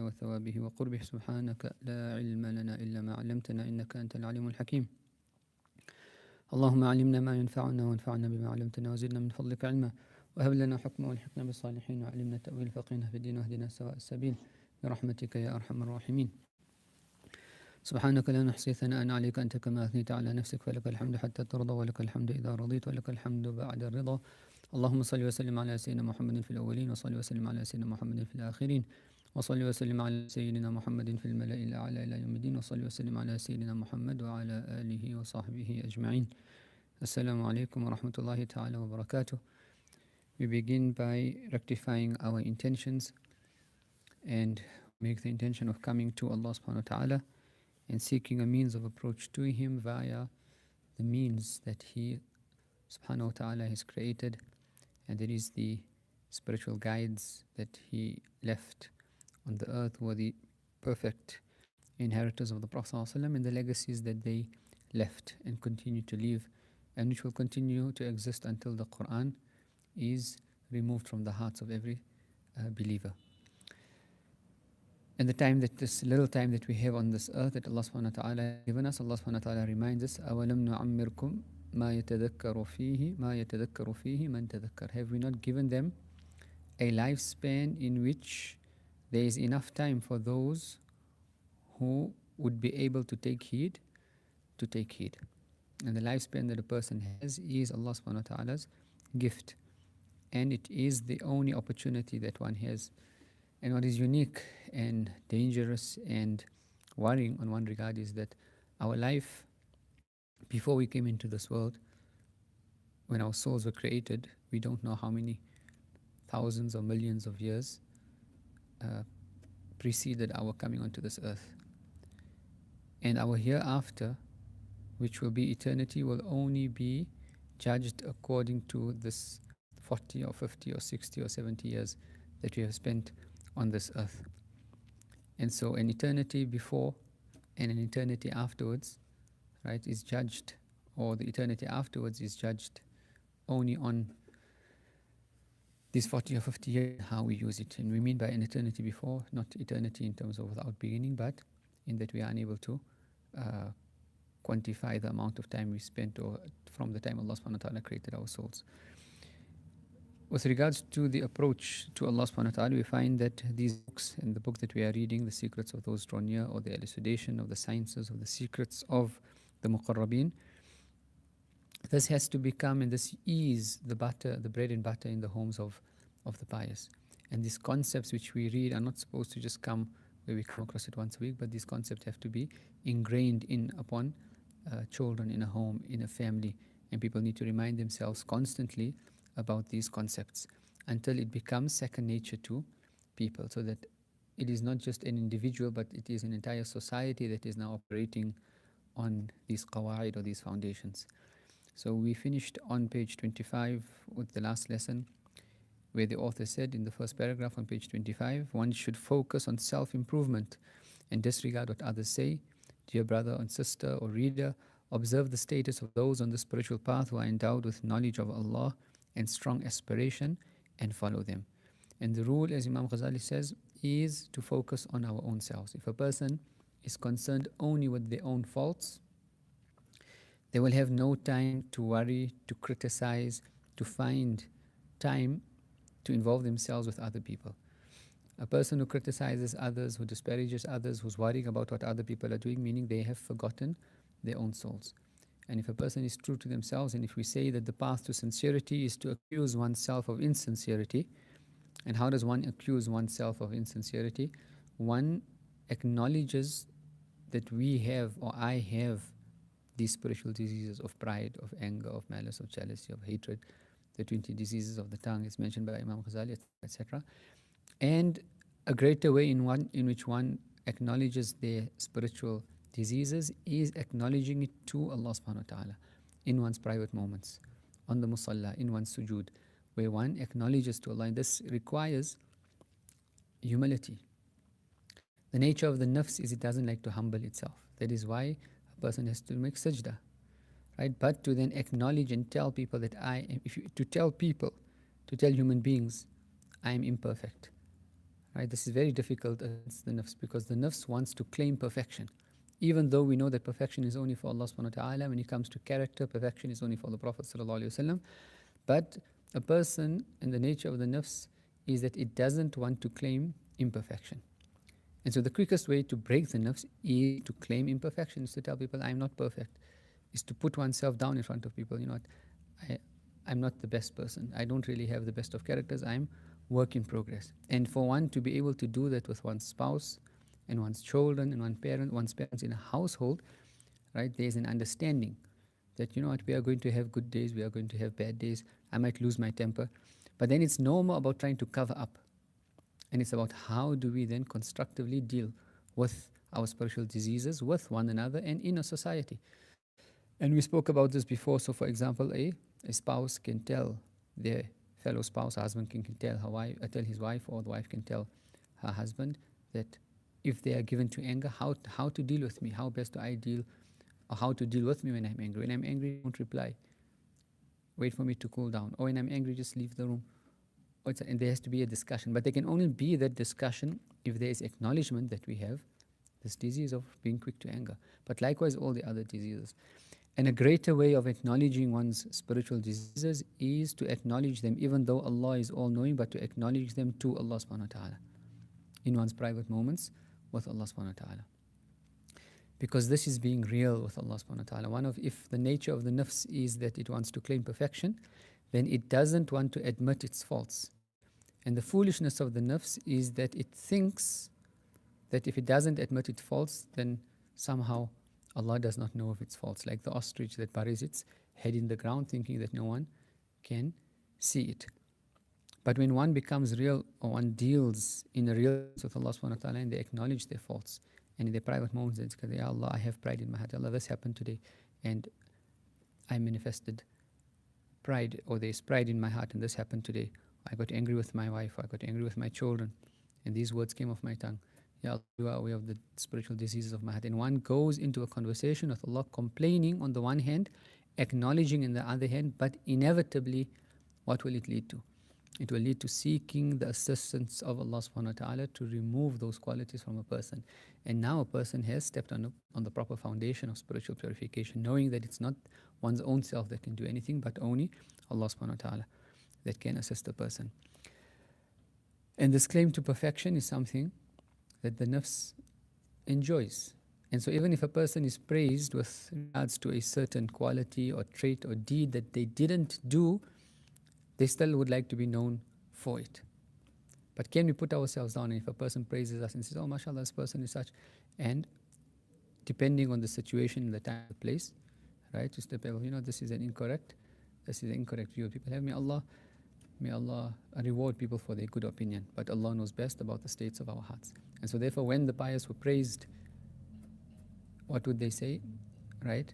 وثوابه وقربه سبحانك لا علم لنا إلا ما علمتنا إنك أنت العليم الحكيم. اللهم علمنا ما ينفعنا وانفعنا بما علمتنا وزدنا من فضلك علما وهب لنا حكما والحقنا بالصالحين وعلمنا تأويل فقهنا في الدين واهدنا سواء السبيل برحمتك يا أرحم الراحمين. سبحانك لا نحصي ثناء عليك أنت كما أثنيت على نفسك فلك الحمد حتى ترضى ولك الحمد إذا رضيت ولك الحمد بعد الرضا. اللهم صل وسلم على سيدنا محمد في الأولين وصل وسلم على سيدنا محمد في الآخرين وصل وسلم على سيدنا محمد في الملأ الأعلى إلى يوم الدين وصل وسلم على سيدنا محمد وعلى آله وصحبه أجمعين. Assalamu alaikum wa rahmatullahi ta'ala wa barakatuh. We begin by rectifying our intentions and make the intention of coming to Allah subhanahu wa ta'ala and seeking a means of approach to Him via the means that He subhanahu wa ta'ala has created, and it is the spiritual guides that He left on the earth who are the perfect inheritors of the Prophet ﷺ, and the legacies that they left and continue to leave, and which will continue to exist until the Quran is removed from the hearts of every believer. And the time that this little time that we have on this earth that Allah subhanahu wa ta'ala has given us, Allah subhanahu wa ta'ala reminds us, أَوَلَمْ نُعَمِّرْكُمْ مَا يَتَذَكَّرُ فِيهِ مَنْ تَذَكَّرُ. Have we not given them a lifespan in which there is enough time for those who would be able to take heed, And the lifespan that a person has is Allah subhanahu wa ta'ala's gift. And it is the only opportunity that one has. And what is unique and dangerous and worrying on one regard is that our life, before we came into this world, when our souls were created, we don't know how many thousands or millions of years preceded our coming onto this earth. And our hereafter, which will be eternity, will only be judged according to this 40 or 50 or 60 or 70 years that we have spent on this earth. And so an eternity before and an eternity afterwards, right, is judged, or the eternity afterwards is judged only on these 40 or 50 years, how we use it. And we mean by an eternity before, not eternity in terms of without beginning, but in that we are unable to quantify the amount of time we spent, or from the time Allah subhanahu wa ta'ala created our souls. With regards to the approach to Allah subhanahu wa ta'ala, we find that these books, and the book that we are reading, The Secrets of Those Drawn Near, or the elucidation of the sciences of the secrets of the Muqarrabeen, this has to become, and this is the butter, the bread and butter in the homes of the pious. And these concepts which we read are not supposed to just come where we come across it once a week, but these concepts have to be ingrained in upon children in a home, in a family, and people need to remind themselves constantly about these concepts until it becomes second nature to people, so that it is not just an individual, but it is an entire society that is now operating on these qawaid or these foundations. So we finished on page 25 with the last lesson, where the author said in the first paragraph on page 25, one should focus on self-improvement and disregard what others say. Dear brother and sister or reader, observe the status of those on the spiritual path who are endowed with knowledge of Allah and strong aspiration, and follow them. And the rule, as Imam Ghazali says, is to focus on our own selves. If a person is concerned only with their own faults, they will have no time to worry, to criticize, to find time to involve themselves with other people. A person who criticizes others, who disparages others, who's worrying about what other people are doing, meaning they have forgotten their own souls. And if a person is true to themselves, and if we say that the path to sincerity is to accuse oneself of insincerity, and how does one accuse oneself of insincerity? One acknowledges that we have, or I have, these spiritual diseases of pride, of anger, of malice, of jealousy, of hatred, the 20 diseases of the tongue is mentioned by Imam Ghazali, etc. And a greater way in which one acknowledges their spiritual diseases is acknowledging it to Allah subhanahu wa ta'ala in one's private moments, on the musalla, in one's sujood, where one acknowledges to Allah. And this requires humility. The nature of the nafs is it doesn't like to humble itself. That is why a person has to make sajda, right? But to then acknowledge and tell people that to tell human beings, I am imperfect, right? This is very difficult against the nafs because the nafs wants to claim perfection. Even though we know that perfection is only for Allah subhanahu wa ta'ala, when it comes to character, perfection is only for the Prophet sallallahu alaihi wasallam. But a person and the nature of the nafs is that it doesn't want to claim imperfection. And so the quickest way to break the nafs is to claim imperfection, is to tell people, I'm not perfect, is to put oneself down in front of people. You know what, I'm not the best person. I don't really have the best of characters. I'm work in progress. And for one to be able to do that with one's spouse and one's children and one's parents in a household, right, there's an understanding that, you know what, we are going to have good days, we are going to have bad days, I might lose my temper. But then it's no more about trying to cover up. And it's about how do we then constructively deal with our spiritual diseases, with one another, and in a society. And we spoke about this before. So, for example, a spouse can tell their fellow spouse, a husband can tell tell his wife, or the wife can tell her husband that if they are given to anger, how to deal with me, how best do I deal, or how to deal with me when I'm angry. When I'm angry, don't reply. Wait for me to cool down. Or when I'm angry, just leave the room. And there has to be a discussion. But there can only be that discussion if there is acknowledgement that we have this disease of being quick to anger. But likewise, all the other diseases. And a greater way of acknowledging one's spiritual diseases is to acknowledge them, even though Allah is all-knowing, but to acknowledge them to Allah subhanahu wa ta'ala in one's private moments with Allah subhanahu wa ta'ala. Because this is being real with Allah subhanahu wa ta'ala. If the nature of the nafs is that it wants to claim perfection, then it doesn't want to admit its faults. And the foolishness of the nafs is that it thinks that if it doesn't admit its faults, then somehow Allah does not know of its faults. Like the ostrich that buries its head in the ground, thinking that no one can see it. But when one becomes real, or one deals in a real with Allah subhanahu wa ta'ala, and they acknowledge their faults, and in their private moments, they say, Ya Allah, I have pride in my heart. Allah, this happened today, and I manifested pride, or there's pride in my heart, and this happened today. I got angry with my wife, I got angry with my children, and these words came off my tongue. Ya Allah, you are aware of the spiritual diseases of my heart. And one goes into a conversation with Allah, complaining on the one hand, acknowledging in the other hand, but inevitably, what will it lead to? It will lead to seeking the assistance of Allah subhanahu wa ta'ala to remove those qualities from a person. And now a person has stepped on the proper foundation of spiritual purification, knowing that it's not one's own self that can do anything, but only Allah subhanahu wa ta'ala that can assist a person. And this claim to perfection is something that the nafs enjoys. And so even if a person is praised with regards to a certain quality or trait or deed that they didn't do, they still would like to be known for it. But can we put ourselves down, and if a person praises us and says, oh, mashallah, this person is such, and depending on the situation, the time, the place, right, to step over, this is an incorrect view of people have. May Allah reward people for their good opinion, but Allah knows best about the states of our hearts. And so therefore, when the pious were praised, what would they say, right?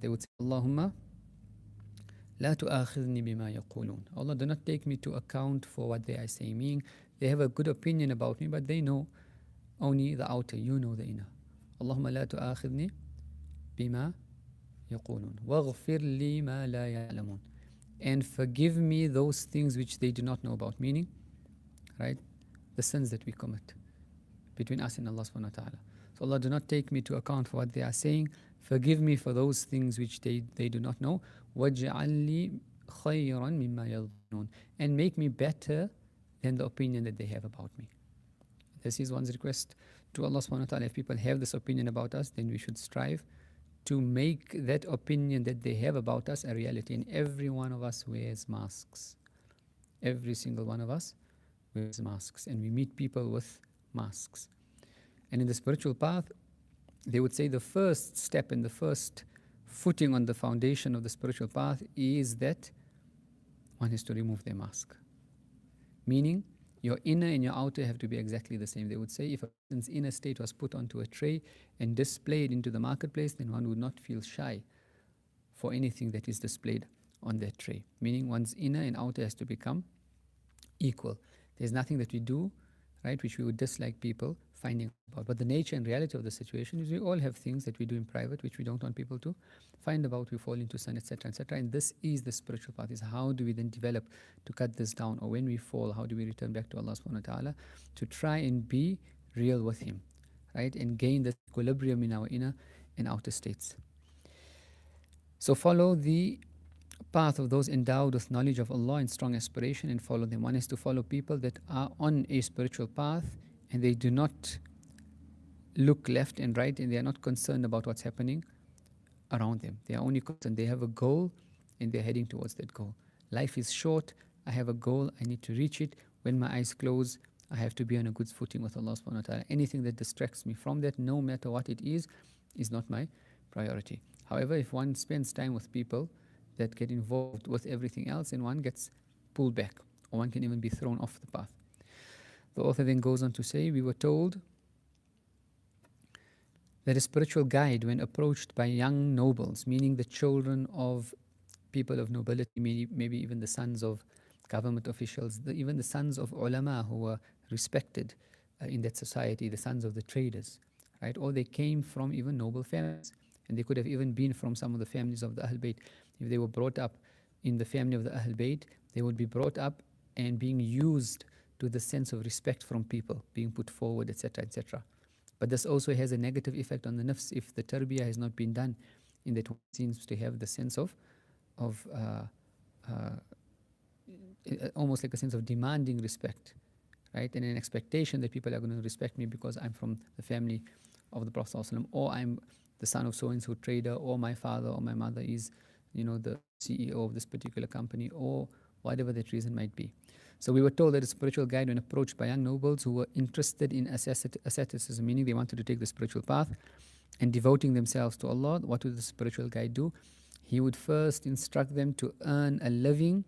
They would say, Allahumma La tu'akhidhni bima yaqulun. Allah, do not take me to account for what they are saying. Meaning, they have a good opinion about me, but they know only the outer. You know the inner. Allahumma la tu'akhidhni bima yaqulun. Waghfir li ma la ya'lamun. And forgive me those things which they do not know about. Meaning, right, the sins that we commit between us and Allah subhanahu wa ta'ala. So Allah, do not take me to account for what they are saying. Forgive me for those things which they do not know. وَاجْعَلْ لِي خَيْرًا مِمَّا يَظُنُّونَ. And make me better than the opinion that they have about me. This is one's request to Allah subhanahu wa ta'ala. If people have this opinion about us, then we should strive to make that opinion that they have about us a reality. And every one of us wears masks. Every single one of us wears masks. And we meet people with masks. And in the spiritual path, they would say the first step and the first footing on the foundation of the spiritual path is that one has to remove their mask. Meaning, your inner and your outer have to be exactly the same. They would say if a person's inner state was put onto a tray and displayed into the marketplace, then one would not feel shy for anything that is displayed on that tray. Meaning, one's inner and outer has to become equal. There's nothing that we do, right, which we would dislike people finding about. But the nature and reality of the situation is we all have things that we do in private which we don't want people to find about. We fall into sin, etc., etc. And this is the spiritual path. Is how do we then develop to cut this down, or when we fall, how do we return back to Allah subhanahu wa taala to try and be real with Him, right, and gain this equilibrium in our inner and outer states. So follow the path of those endowed with knowledge of Allah and strong aspiration, and follow them. One is to follow people that are on a spiritual path and they do not look left and right, and they are not concerned about what's happening around them. They are only concerned, they have a goal and they're heading towards that goal. Life is short. I have a goal. I need to reach it. When my eyes close, I have to be on a good footing with Allah subhanahu wa ta'ala. Anything that distracts me from that, no matter what it is not my priority. However, if one spends time with people that get involved with everything else, and one gets pulled back, or one can even be thrown off the path. The author then goes on to say, we were told that a spiritual guide, when approached by young nobles, meaning the children of people of nobility, maybe even the sons of government officials, even the sons of ulama who were respected in that society, the sons of the traders, right? Or they came from even noble families, and they could have even been from some of the families of the Ahl Bayt. If they were brought up in the family of the Ahl Bayt, they would be brought up and being used to the sense of respect from people, being put forward, etc., etc. But this also has a negative effect on the nafs if the tarbiyah has not been done, in that one seems to have the sense of almost like a sense of demanding respect, right? And an expectation that people are going to respect me because I'm from the family of the Prophet ﷺ, or I'm the son of so-and-so trader, or my father or my mother is, the CEO of this particular company, or whatever that reason might be. So we were told that a spiritual guide, when approached by young nobles who were interested in asceticism, meaning they wanted to take the spiritual path and devoting themselves to Allah, what would the spiritual guide do? He would first instruct them to earn a living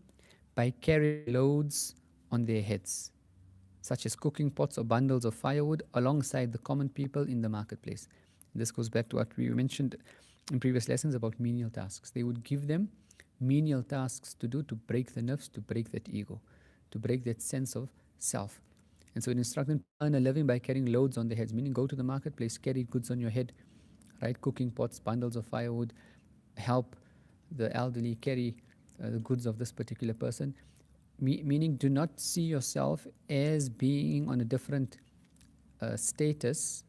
by carrying loads on their heads, such as cooking pots or bundles of firewood, alongside the common people in the marketplace. This goes back to what we mentioned in previous lessons about menial tasks. They would give them menial tasks to do to break the nafs, to break that ego, to break that sense of self. And so it instructs them to earn a living by carrying loads on their heads, meaning go to the marketplace, carry goods on your head, right? Cooking pots, bundles of firewood, help the elderly carry the goods of this particular person. Meaning, do not see yourself as being on a different status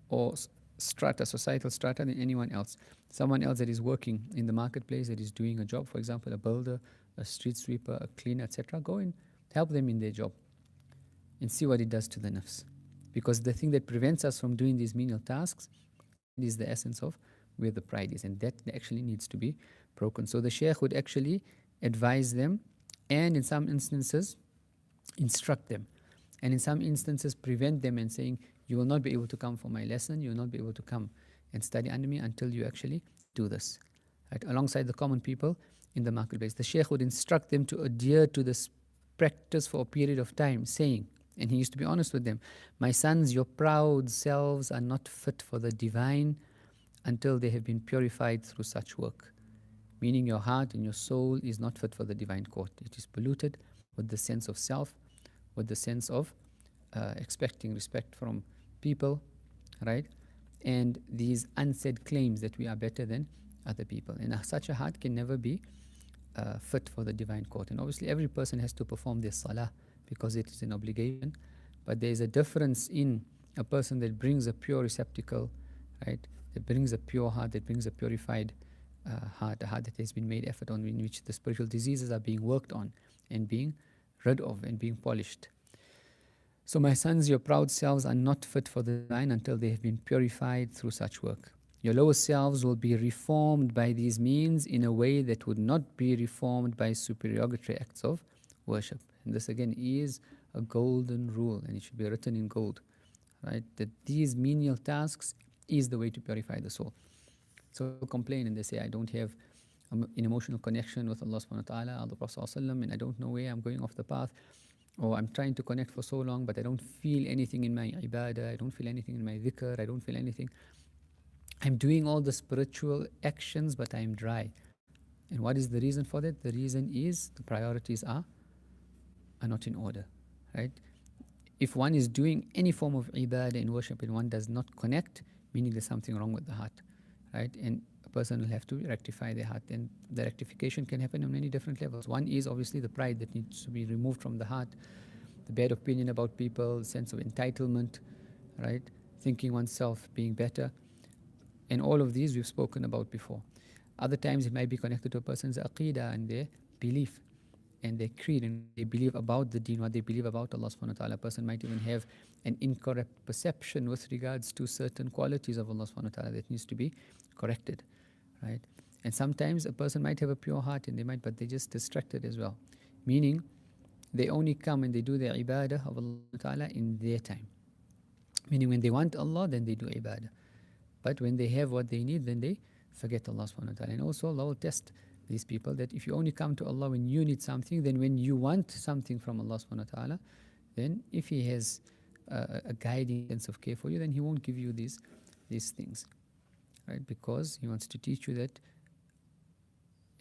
or strata, societal strata, than anyone else. Someone else that is working in the marketplace, that is doing a job, for example, a builder, a street sweeper, a cleaner, etc. Go and help them in their job and see what it does to the nafs. Because the thing that prevents us from doing these menial tasks is the essence of where the pride is, and that actually needs to be broken. So the Shaykh would actually advise them, and in some instances instruct them, and in some instances prevent them and saying, you will not be able to come for my lesson, you will not be able to come and study under me until you actually do this, right? Alongside the common people in the marketplace. The Shaykh would instruct them to adhere to this practice for a period of time, saying, and he used to be honest with them, my sons, your proud selves are not fit for the divine until they have been purified through such work. Meaning your heart and your soul is not fit for the divine court. It is polluted with the sense of self, with the sense of expecting respect from people, right? And these unsaid claims that we are better than other people. And such a heart can never be fit for the divine court. And obviously every person has to perform their salah because it is an obligation. But there is a difference in a person that brings a pure receptacle, right? That brings a pure heart, that brings a purified heart, a heart that has been made effort on, in which the spiritual diseases are being worked on and being rid of and being polished. So my sons, your proud selves are not fit for the divine until they have been purified through such work. Your lower selves will be reformed by these means in a way that would not be reformed by supererogatory acts of worship. And this again is a golden rule, and it should be written in gold, right? That these menial tasks is the way to purify the soul. So people complain and they say, I don't have an emotional connection with Allah subhanahu wa ta'ala, or the Prophet ﷺ, and I don't know where I'm going off the path. Or I'm trying to connect for so long, but I don't feel anything in my ibadah, I don't feel anything in my dhikr, I don't feel anything. I'm doing all the spiritual actions, but I'm dry. And what is the reason for that? The reason is the priorities are not in order, right? if one is doing any form of ibadah in worship and one does not connect, meaning there's something wrong with the heart, right? And a person will have to rectify their heart. And the rectification can happen on many different levels. One is obviously the pride that needs to be removed from the heart, the bad opinion about people, sense of entitlement, right? Thinking oneself being better. And all of these we've spoken about before. Other times it might be connected to a person's aqidah and their belief and their creed and they believe about the deen, what they believe about Allah subhanahu wa ta'ala. A person might even have an incorrect perception with regards to certain qualities of Allah subhanahu wa ta'ala that needs to be corrected, right? And sometimes a person might have a pure heart and they might, but they're just distracted as well. Meaning they only come and they do their ibadah of Allah subhanahu wa ta'ala in their time. Meaning when they want Allah, then they do ibadah. But when they have what they need, then they forget Allah subhanahu wa ta'ala. And also Allah will test these people that if you only come to Allah when you need something, then when you want something from Allah subhanahu wa ta'ala, then if He has a guiding sense of care for you, then He won't give you these things, right? Because He wants to teach you that,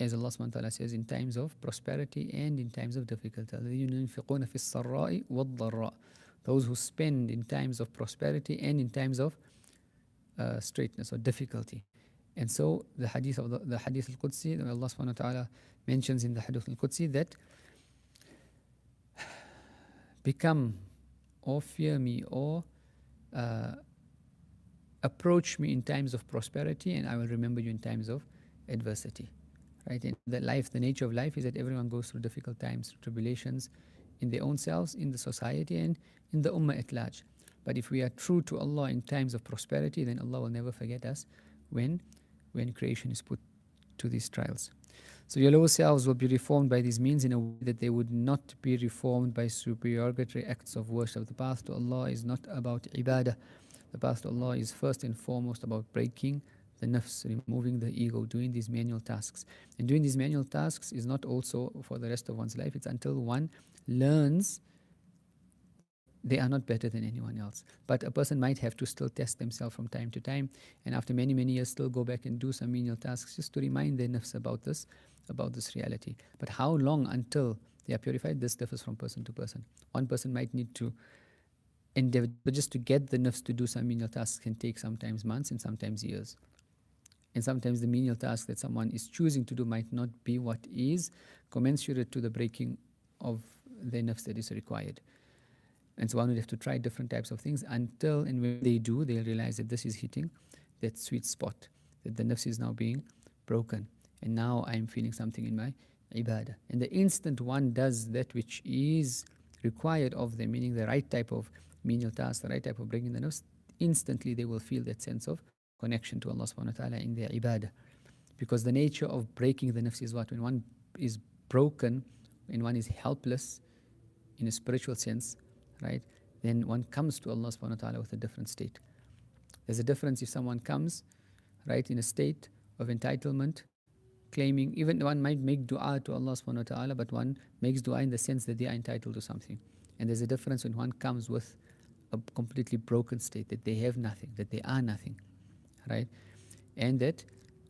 as Allah subhanahu wa ta'ala says, in times of prosperity and in times of difficulty. Those who spend in times of prosperity and in times of straightness or difficulty. And so the hadith of the hadith al-Qudsi, Allah subhanahu wa ta'ala mentions in the hadith al-Qudsi that become or fear me or approach me in times of prosperity and I will remember you in times of adversity, right? And the nature of life is that everyone goes through difficult times, tribulations in their own selves, in the society and in the ummah at large. But if we are true to Allah in times of prosperity, then Allah will never forget us when creation is put to these trials. So your lower selves will be reformed by these means in a way that they would not be reformed by supererogatory acts of worship. The path to Allah is not about ibadah. The path to Allah is first and foremost about breaking the nafs, removing the ego, doing these manual tasks. And doing these manual tasks is not also for the rest of one's life. It's until one learns that they are not better than anyone else. But a person might have to still test themselves from time to time, and after many, many years still go back and do some menial tasks just to remind their nafs about this reality. But how long until they are purified, this differs from person to person. One person might need to endeavor, but just to get the nafs to do some menial tasks can take sometimes months and sometimes years. And sometimes the menial task that someone is choosing to do might not be what is commensurate to the breaking of their nafs that is required. And so one would have to try different types of things until, and when they do, they'll realize that this is hitting that sweet spot, that the nafs is now being broken. And now I'm feeling something in my ibadah. And the instant one does that which is required of them, meaning the right type of menial task, the right type of breaking the nafs, instantly they will feel that sense of connection to Allah subhanahu wa ta'ala in their ibadah. Because the nature of breaking the nafs is what? When one is broken, when one is helpless in a spiritual sense, right, then one comes to Allah subhanahu wa ta'ala with a different state. There's a difference if someone comes, right, in a state of entitlement, claiming, even one might make dua to Allah subhanahu wa ta'ala, but one makes dua in the sense that they are entitled to something. And there's a difference when one comes with a completely broken state, that they have nothing, that they are nothing, right? And that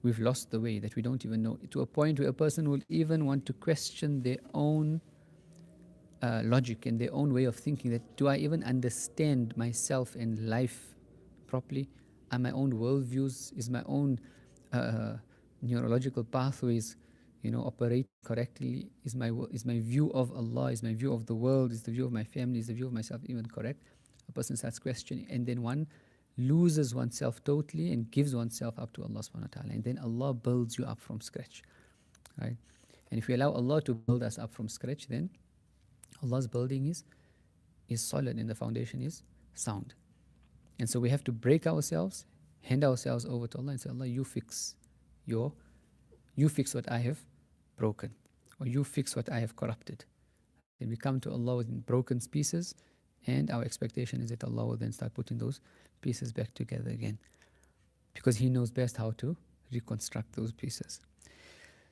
we've lost the way, that we don't even know, to a point where a person will even want to question their own logic and their own way of thinking, that do I even understand myself and life properly? Are my own worldviews, is my own neurological pathways, operate correctly? Is my view of Allah, is my view of the world, is the view of my family, is the view of myself even correct? A person starts questioning, and then one loses oneself totally and gives oneself up to Allah subhanahu wa ta'ala, and then Allah builds you up from scratch, right? And if we allow Allah to build us up from scratch, then Allah's building is solid and the foundation is sound. And so we have to break ourselves, hand ourselves over to Allah and say, Allah, you fix what I have broken, or you fix what I have corrupted. Then we come to Allah with broken pieces, and our expectation is that Allah will then start putting those pieces back together again, because He knows best how to reconstruct those pieces.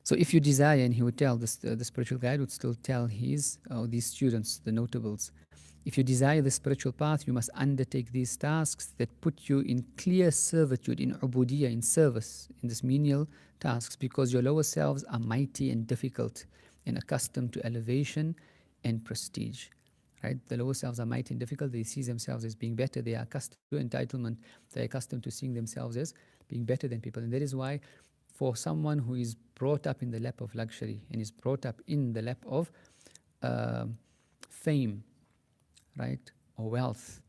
So if you desire, and he would tell, the spiritual guide would still tell these students, the notables, if you desire the spiritual path, you must undertake these tasks that put you in clear servitude, in ubudiyah, in service, in this menial tasks, because your lower selves are mighty and difficult and accustomed to elevation and prestige. right? The lower selves are mighty and difficult. They see themselves as being better. They are accustomed to entitlement. They're accustomed to seeing themselves as being better than people. And that is why for someone who is brought up in the lap of luxury and is brought up in the lap of fame, right, or wealth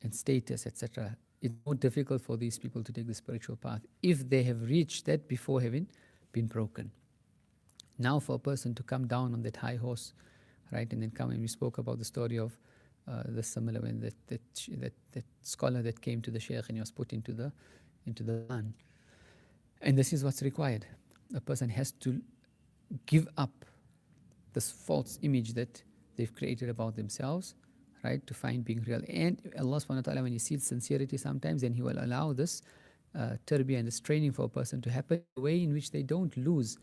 and status, etc., it's more difficult for these people to take the spiritual path if they have reached that before having been broken. Now, for a person to come down on that high horse, right, and then come, and we spoke about the story of the similar when that scholar that came to the sheikh and he was put into the van, and this is what's required. A person has to give up this false image that they've created about themselves, right, to find being real. And Allah subhanahu wa ta'ala, when He sees sincerity sometimes, then He will allow this tarbiyah and this training for a person to happen in a way in which they don't lose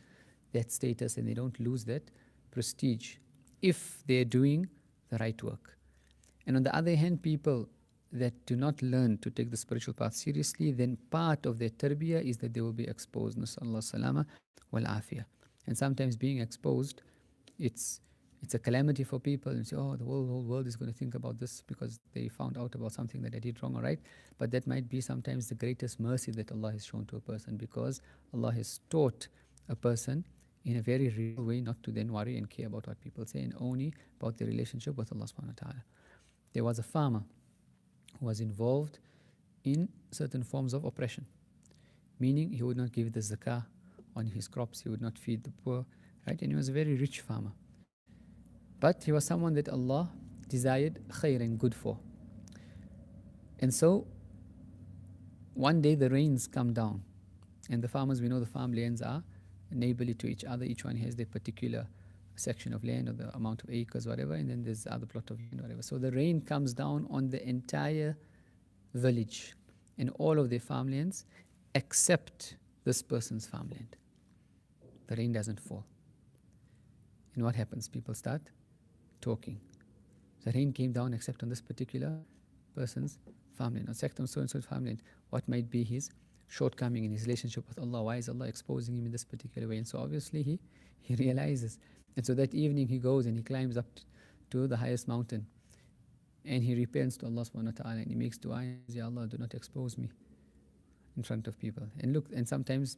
that status and they don't lose that prestige if they're doing the right work. And on the other hand, people that do not learn to take the spiritual path seriously, then part of their tarbiyah is that they will be exposed. Nasallallahu salama wal afiyah. And sometimes being exposed, it's a calamity for people, and say, oh, the whole world is going to think about this because they found out about something that I did wrong or right. But that might be sometimes the greatest mercy that Allah has shown to a person, because Allah has taught a person in a very real way not to then worry and care about what people say, and only about their relationship with Allah subhanahu wa ta'ala. There was a farmer who was involved in certain forms of oppression, meaning he would not give the zakah on his crops, he would not feed the poor, right? And he was a very rich farmer. But he was someone that Allah desired khair and good for. And so one day the rains come down, and the farmers, we know the farmlands are neighborly to each other. Each one has their particular section of land or the amount of acres, whatever, and then there's other plot of land, whatever. So the rain comes down on the entire village and all of their farmlands except this person's farmland. The rain doesn't fall. And what happens? People start talking. The rain came down except on this particular person's farmland, except on so-and-so's farmland. What might be his shortcoming in his relationship with Allah? Why is Allah exposing him in this particular way? And so obviously he realizes. And so that evening he goes and he climbs up to the highest mountain and he repents to Allah subhanahu wa ta'ala and he makes dua and says, Ya Allah, do not expose me in front of people. And look, and sometimes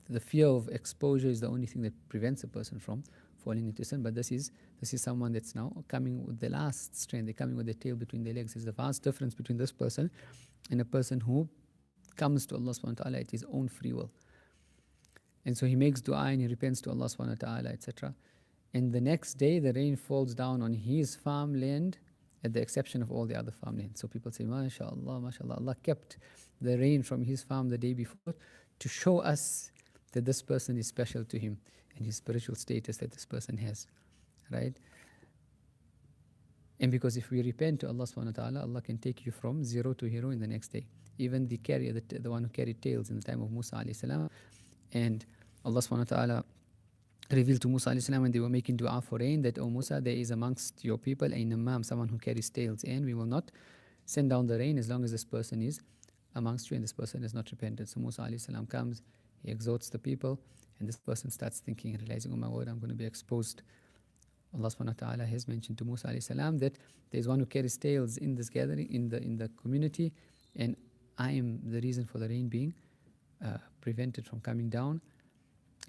the fear of exposure is the only thing that prevents a person from falling into sin. But this is someone that's now coming with the last strength. They're coming with their tail between their legs. There's a vast difference between this person and a person who comes to Allah subhanahu wa ta'ala at his own free will. And so he makes dua and he repents to Allah subhanahu wa ta'ala, etc. And the next day the rain falls down on his farmland at the exception of all the other farmlands. So people say, MashaAllah, MashaAllah, Allah kept the rain from his farm the day before to show us that this person is special to him and his spiritual status that this person has, right? And because if we repent to Allah subhanahu wa ta'ala, Allah can take you from zero to hero in the next day. Even the carrier, the one who carried tails in the time of Musa alayhi salam, and Allah subhanahu wa ta'ala revealed to Musa alayhi salam when they were making dua for rain that, O Musa, there is amongst your people a namam, someone who carries tails, and we will not send down the rain as long as this person is amongst you and this person is not repentant. So Musa alayhi salam comes, he exhorts the people, and this person starts thinking and realizing, oh my word, I'm going to be exposed. Allah subhanahu wa ta'ala has mentioned to Musa alayhi salam that there is one who carries tails in this gathering, in the community, and I am the reason for the rain being prevented from coming down,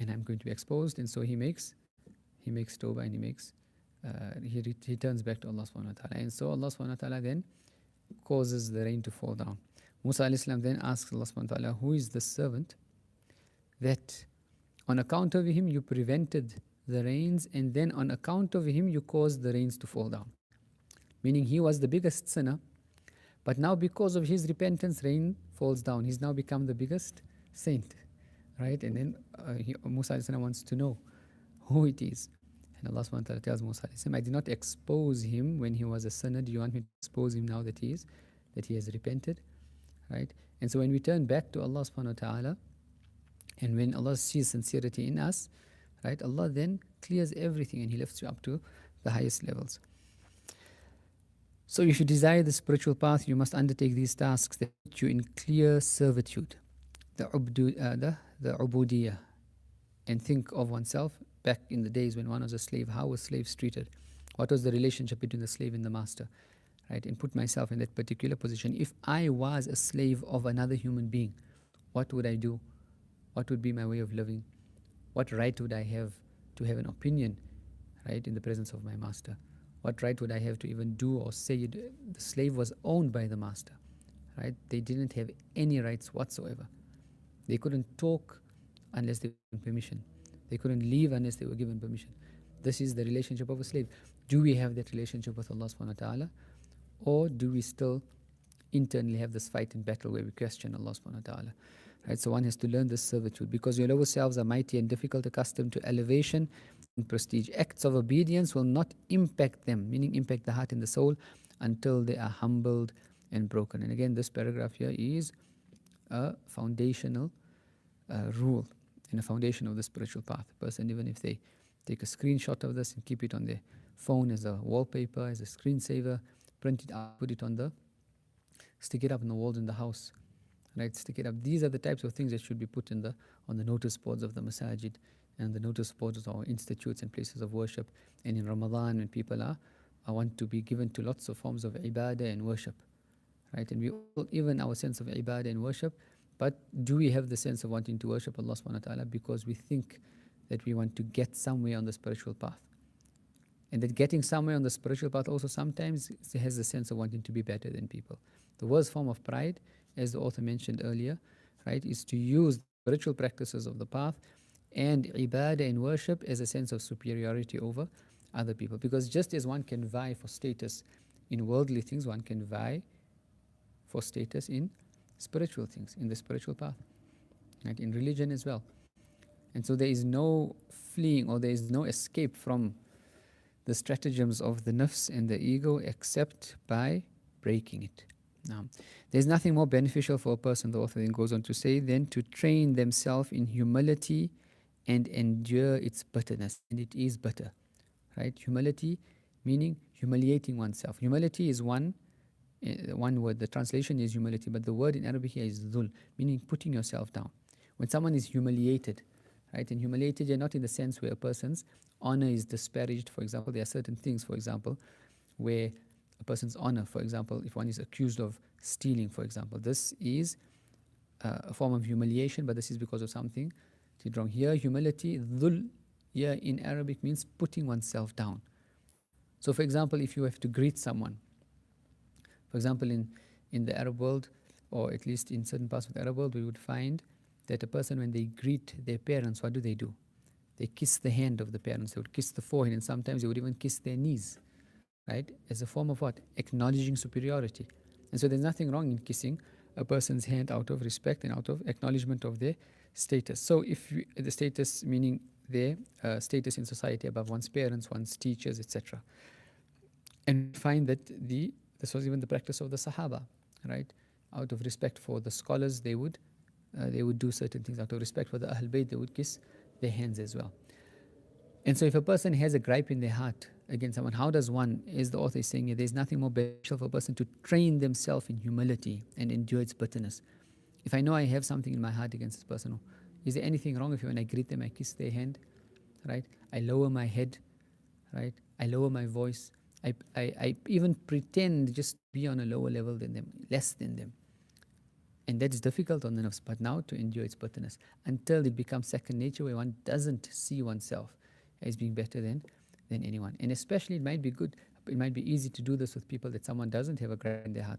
and I'm going to be exposed. And so he makes tawbah and he turns back to Allah subhanahu wa ta'ala. And so Allah subhanahu wa ta'ala then causes the rain to fall down. Musa alayhi salam then asks Allah subhanahu wa ta'ala, who is the servant that on account of him you prevented the rains, and then on account of him you caused the rains to fall down? Meaning he was the biggest sinner, but now because of his repentance, rain falls down. He's now become the biggest saint, right? And then Musa alayhi salam wants to know who it is. And Allah subhanahu wa ta'ala tells Musa alayhi salam, I did not expose him when he was a sinner. Do you want me to expose him now that he has repented? Right? And so when we turn back to Allah subhanahu wa ta'ala, and when Allah sees sincerity in us, right, Allah then clears everything and He lifts you up to the highest levels. So if you desire the spiritual path, you must undertake these tasks that put you in clear servitude, the ubudiyah, and think of oneself back in the days when one was a slave. How were slaves treated? What was the relationship between the slave and the master? Right? And put myself in that particular position. If I was a slave of another human being, what would I do? What would be my way of living? What right would I have to have an opinion, right, in the presence of my master? What right would I have to even do or say? The slave was owned by the master, right? They didn't have any rights whatsoever. They couldn't talk unless they were given permission. They couldn't leave unless they were given permission. This is the relationship of a slave. Do we have that relationship with Allah subhanahu wa ta'ala? Or do we still internally have this fight and battle where we question Allah subhanahu wa ta'ala? Right? So one has to learn this servitude, because your lower selves are mighty and difficult, accustomed to elevation and prestige. Acts of obedience will not impact them, meaning impact the heart and the soul, until they are humbled and broken. And again, this paragraph here is a foundational rule and a foundation of the spiritual path. A person, even if they take a screenshot of this and keep it on their phone as a wallpaper, as a screensaver, print it out, put it on stick it up on the walls in the house, right? Stick it up. These are the types of things that should be put on the notice boards of the masajid and the notice boards of our institutes and places of worship. And in Ramadan, when people are want to be given to lots of forms of ibadah and worship, right? And we all, even our sense of ibadah and worship, but do we have the sense of wanting to worship Allah subhanahu wa ta'ala because we think that we want to get somewhere on the spiritual path? And that getting somewhere on the spiritual path also sometimes has the sense of wanting to be better than people. The worst form of pride, as the author mentioned earlier, right, is to use the spiritual practices of the path and ibadah and worship as a sense of superiority over other people. Because just as one can vie for status in worldly things, one can vie for status in spiritual things, in the spiritual path, right, in religion as well. And so there is no fleeing, or there is no escape from the stratagems of the nafs and the ego except by breaking it. Now, there's nothing more beneficial for a person, the author then goes on to say, than to train themselves in humility and endure its bitterness. And it is bitter, right? Humility meaning humiliating oneself. Humility is one word. The translation is humility, but the word in Arabic here is dhul, meaning putting yourself down. When someone is humiliated, right, and humiliated, you're not in the sense where a person's honor is disparaged. For example, there are certain things, for example, where a person's honor, for example, if one is accused of stealing, for example, this is a form of humiliation, but this is because of something did wrong. Here, humility, dhul, here in Arabic means putting oneself down. So, for example, if you have to greet someone, for example, in the Arab world, or at least in certain parts of the Arab world, we would find that a person, when they greet their parents, what do? They kiss the hand of the parents, they would kiss the forehead, and sometimes they would even kiss their knees, right? As a form of what? Acknowledging superiority. And so there's nothing wrong in kissing a person's hand out of respect and out of acknowledgement of their status. So if the status, meaning their status in society above one's parents, one's teachers, etc. And find that this was even the practice of the Sahaba, right? Out of respect for the scholars, they would do certain things. Out of respect for the Ahl Bayt, they would kiss their hands as well. And so if a person has a gripe in their heart against someone, how does one, as the author is saying here, there's nothing more beneficial for a person to train themselves in humility and endure its bitterness. If I know I have something in my heart against this person, is there anything wrong if when I greet them, I kiss their hand, right? I lower my head, right? I lower my voice. I even pretend just to be on a lower level than them, less than them. And that's difficult on the nafs, but now to endure its bitterness until it becomes second nature, where one doesn't see oneself as being better than anyone. And especially it might be easy to do this with people that someone doesn't have a gripe in their heart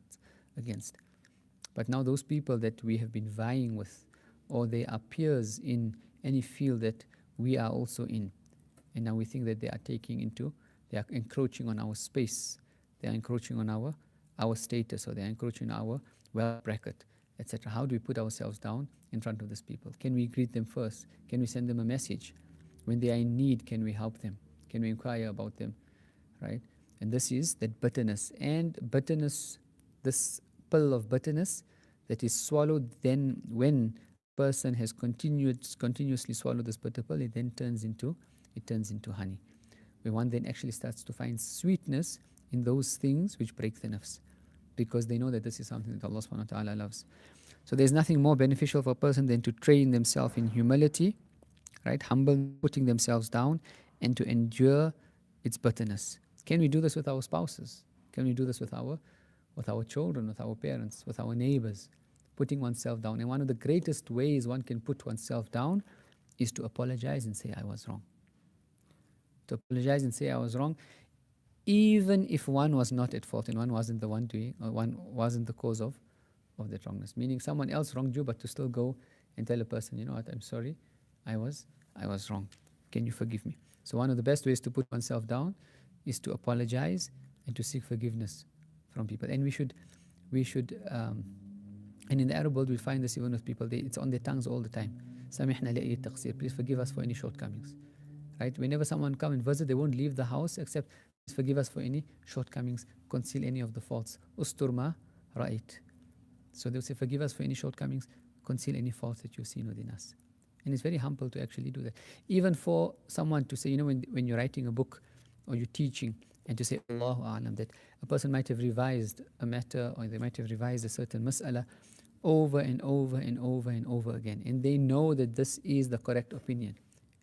against. But now those people that we have been vying with, or they are peers in any field that we are also in, and now we think that they are encroaching on our space, they are encroaching on our status, or they are encroaching on our wealth bracket, etc. How do we put ourselves down in front of these people? Can we greet them first? Can we send them a message? When they are in need, can we help them? Can we inquire about them, right? And this is that bitterness. And bitterness, this pill of bitterness that is swallowed, then when a person has continuously swallowed this bitter pill, it then turns into honey, where one then actually starts to find sweetness in those things which break the nafs, because they know that this is something that Allah subhanahu wa ta'ala loves. So there's nothing more beneficial for a person than to train themselves in humility, right? Humble, putting themselves down, and to endure its bitterness. Can we do this with our spouses? Can we do this with our children, with our parents, with our neighbors? Putting oneself down. And one of the greatest ways one can put oneself down is to apologize and say, I was wrong. To apologize and say, I was wrong, even if one was not at fault and one wasn't the one doing, or one wasn't the cause of that wrongness. Meaning someone else wronged you, but to still go and tell a person, you know what, I'm sorry, I was wrong. Can you forgive me? So one of the best ways to put oneself down is to apologize and to seek forgiveness from people. And we should, and in the Arab world, we find this even with people, it's on their tongues all the time. Samihna li taqsir. Please forgive us for any shortcomings. Right? Whenever someone come and visit, they won't leave the house except please forgive us for any shortcomings, conceal any of the faults. Ustur ma ra'ait. So they'll say, forgive us for any shortcomings, conceal any faults that you've seen within us. And it's very humble to actually do that. Even for someone to say, you know, when you're writing a book or you're teaching, and to say, Allahu A'lam, that a person might have revised a matter or they might have revised a certain mas'ala over and over and over and over again. And they know that this is the correct opinion.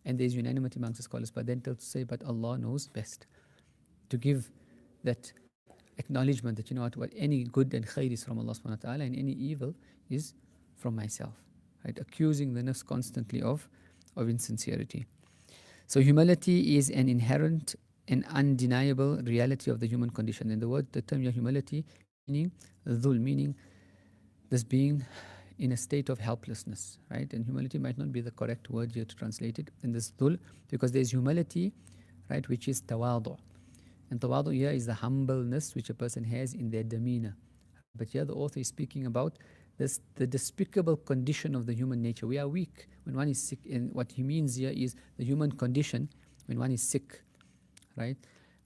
And there's unanimity amongst the scholars, but then to say, but Allah knows best. To give that acknowledgement that, you know what any good and khair is from Allah subhanahu wa ta'ala and any evil is from myself. Right? Accusing the nafs constantly of insincerity. So humility is an inherent and undeniable reality of the human condition. And the term humility meaning dhul, meaning this being in a state of helplessness, right? And humility might not be the correct word here to translate it in this dhul, because there's humility, right, which is tawadu. And tawadu here is the humbleness which a person has in their demeanor. But here the author is speaking about this, the despicable condition of the human nature. We are weak when one is sick, and what he means here is the human condition when one is sick, right?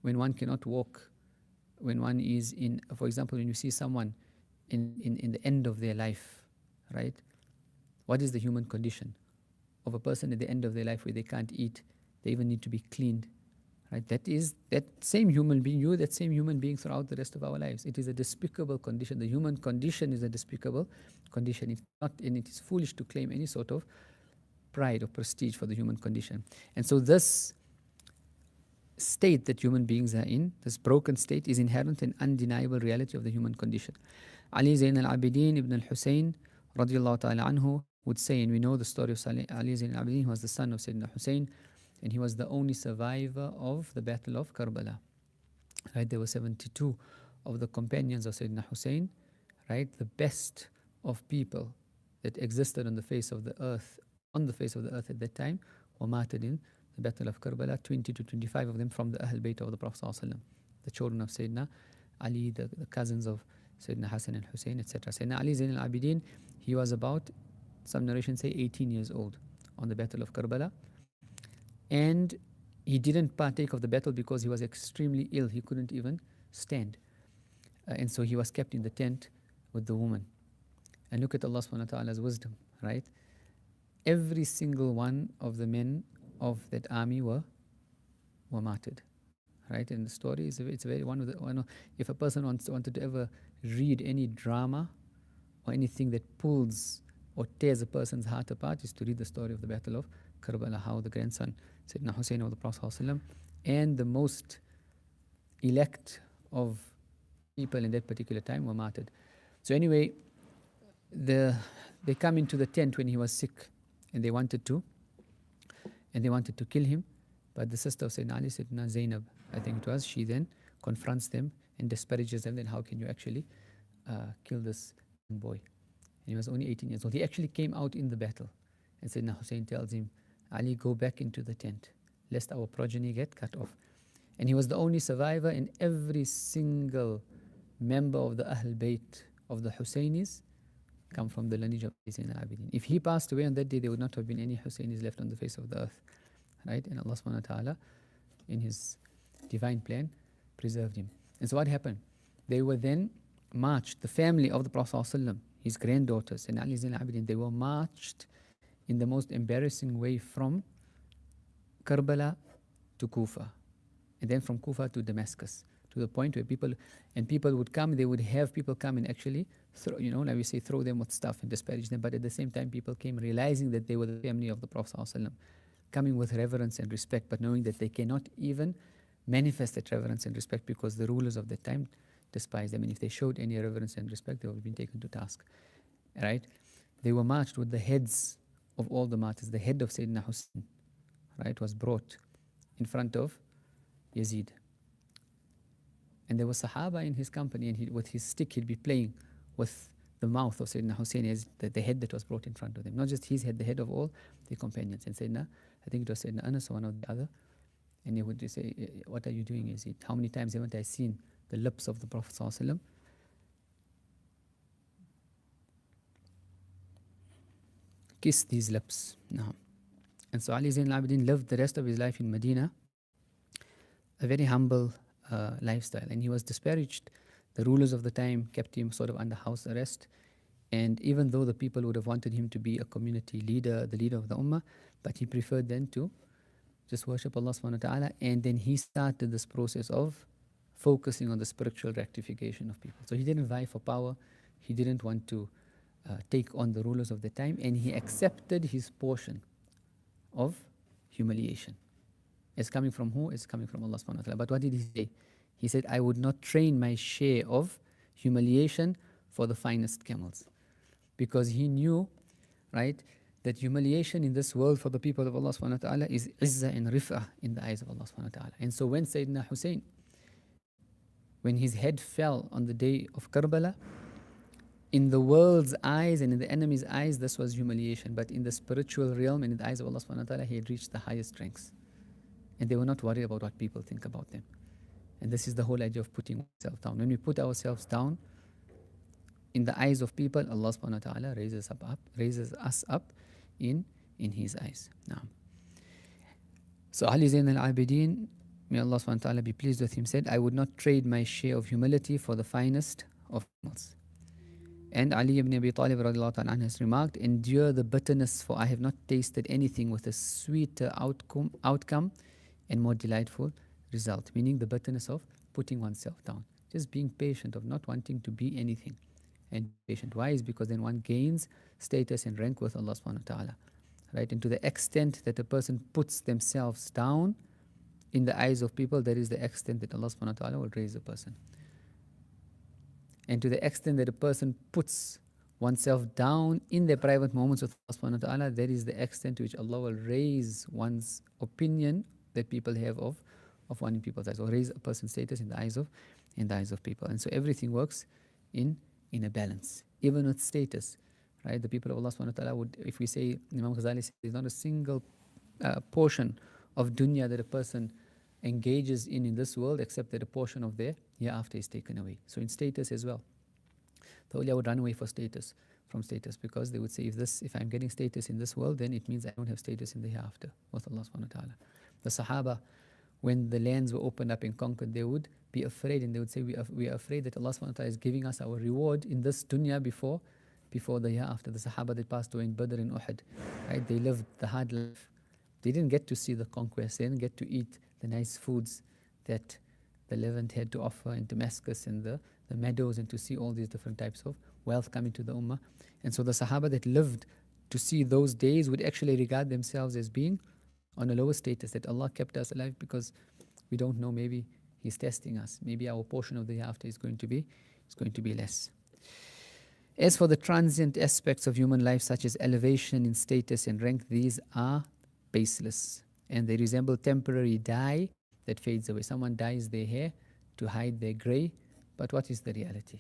When one cannot walk, when one is in, for example, when you see someone in the end of their life, right? What is the human condition of a person at the end of their life where they can't eat, they even need to be cleaned, right? That is that same human being, that same human being throughout the rest of our lives. It is a despicable condition. The human condition is a despicable condition. It's not, and it is foolish to claim any sort of pride or prestige for the human condition. And so this state that human beings are in, this broken state, is inherent and undeniable reality of the human condition. Ali Zain al-Abidin ibn al-Husayn radiallahu ta'ala anhu would say, and we know the story of Ali Zain al-Abidin, who was the son of Sayyidina Hussein, and he was the only survivor of the Battle of Karbala. Right, there were 72 of the companions of Sayyidina Hussein, right, the best of people that existed on the face of the earth, at that time, were martyred in the Battle of Karbala. 20 to 25 of them from the Ahl Bayt of the Prophet ﷺ, the children of Sayyidina Ali, the cousins of Sayyidina Hassan and Hussein, etc. Sayyidina Ali Zain al-Abidin, he was about, some narrations say, 18 years old on the Battle of Karbala. And he didn't partake of the battle because he was extremely ill. He couldn't even stand. And so he was kept in the tent with the woman. And look at Allah subhanahu wa ta'ala's wisdom, right? Every single one of the men of that army were martyred, right? And the story is, it's very if a person wanted to ever read any drama or anything that pulls or tears a person's heart apart, is to read the story of the Battle of Karbala, how the grandson Sayyidina Hussein of the Prophet ﷺ, and the most elect of people in that particular time were martyred. So anyway, they come into the tent when he was sick, and they wanted to kill him. But the sister of Sayyidina Ali, Sayyidina Zainab, I think it was, she then confronts them and disparages them. Then how can you actually kill this boy? And he was only 18 years old. He actually came out in the battle. And Sayyidina Hussein tells him, Ali, go back into the tent, lest our progeny get cut off. And he was the only survivor, and every single member of the Ahl Bayt of the Hussainis come from the lineage of Zain al-Abidin. If he passed away on that day, there would not have been any Hussainis left on the face of the earth. Right? And Allah subhanahu wa ta'ala, in His divine plan, preserved him. And so what happened? They were then marched, the family of the Prophet ﷺ, his granddaughters, and Ali Zain al-Abidin, they were marched in the most embarrassing way from Karbala to Kufa, and then from Kufa to Damascus, to the point where people would come, they would have people come and actually throw, like we say, throw them with stuff and disparage them. But at the same time, people came realizing that they were the family of the Prophet ﷺ, coming with reverence and respect, but knowing that they cannot even manifest that reverence and respect because the rulers of that time despised them. And if they showed any reverence and respect, they would have been taken to task. Right? They were marched with the heads of all the martyrs. The head of Sayyidina Hussein, right, was brought in front of Yazid. And there was Sahaba in his company, and with his stick, he'd be playing with the mouth of Sayyidina Hussein as the head that was brought in front of them. Not just his head, the head of all the companions. And Sayyidina, I think it was Sayyidina Anas or one or the other, and he would just say, what are you doing, Yazid? How many times haven't I seen the lips of the Prophet ﷺ kiss these lips? No. And so Ali Zain al-Abidin lived the rest of his life in Medina, a very humble lifestyle. And he was disparaged. The rulers of the time kept him sort of under house arrest. And even though the people would have wanted him to be a community leader, the leader of the ummah, but he preferred then to just worship Allah subhanahu wa ta'ala. And then he started this process of focusing on the spiritual rectification of people. So he didn't vie for power. He didn't want to take on the rulers of the time. And he accepted his portion of humiliation. It's coming from who? It's coming from Allah subhanahu wa ta'ala. But what did he say? He said, I would not train my share of humiliation for the finest camels. Because he knew, right, that humiliation in this world for the people of Allah subhanahu wa ta'ala is izzah and rif'ah in the eyes of Allah subhanahu wa ta'ala. And so when Sayyidina Hussein, when his head fell on the day of Karbala, in the world's eyes and in the enemy's eyes, this was humiliation. But in the spiritual realm and in the eyes of Allah subhanahu wa ta'ala, he had reached the highest ranks. And they were not worried about what people think about them. And this is the whole idea of putting ourselves down. When we put ourselves down, in the eyes of people, Allah subhanahu wa ta'ala raises us up in his eyes. Now, so Ali Zain al-Abidin, may Allah subhanahu wa ta'ala be pleased with him, said, I would not trade my share of humility for the finest of camels. And Ali ibn Abi Talib radiallahu ta'ala has remarked, endure the bitterness, for I have not tasted anything with a sweeter outcome and more delightful result. Meaning the bitterness of putting oneself down. Just being patient, of not wanting to be anything. And patient. Why? Is because then one gains status and rank with Allah subhanahu wa ta'ala. Right? And to the extent that a person puts themselves down in the eyes of people, that is the extent that Allah subhanahu wa ta'ala will raise a person. And to the extent that a person puts oneself down in their private moments with Allah subhanahu wa ta'ala, that is the extent to which Allah will raise one's opinion that people have of one in people's eyes, or raise a person's status in the eyes of people. And so everything works in a balance, even with status. Right? The people of Allah subhanahu wa ta'ala would, if we say, Imam Ghazali says, there's not a single portion of dunya that a person engages in this world except that a portion of their hereafter is taken away. So in status as well. The awliya would run away from status, because they would say, if I'm getting status in this world, then it means I don't have status in the hereafter with Allah subhanahu wa ta'ala. The Sahaba, when the lands were opened up and conquered, they would be afraid, and they would say, we are afraid that Allah subhanahu wa ta'ala is giving us our reward in this dunya before the hereafter. The Sahaba that passed away in Badr and Uhud, right? They lived the hard life. They didn't get to see the conquest. They didn't get to eat the nice foods that the Levant had to offer in Damascus and the meadows, and to see all these different types of wealth coming to the ummah. And so the Sahaba that lived to see those days would actually regard themselves as being on a lower status, that Allah kept us alive because we don't know, maybe He's testing us. Maybe our portion of the hereafter is going to be less. As for the transient aspects of human life, such as elevation in status and rank, these are baseless, and they resemble temporary dye that fades away. Someone dyes their hair to hide their grey, but what is the reality?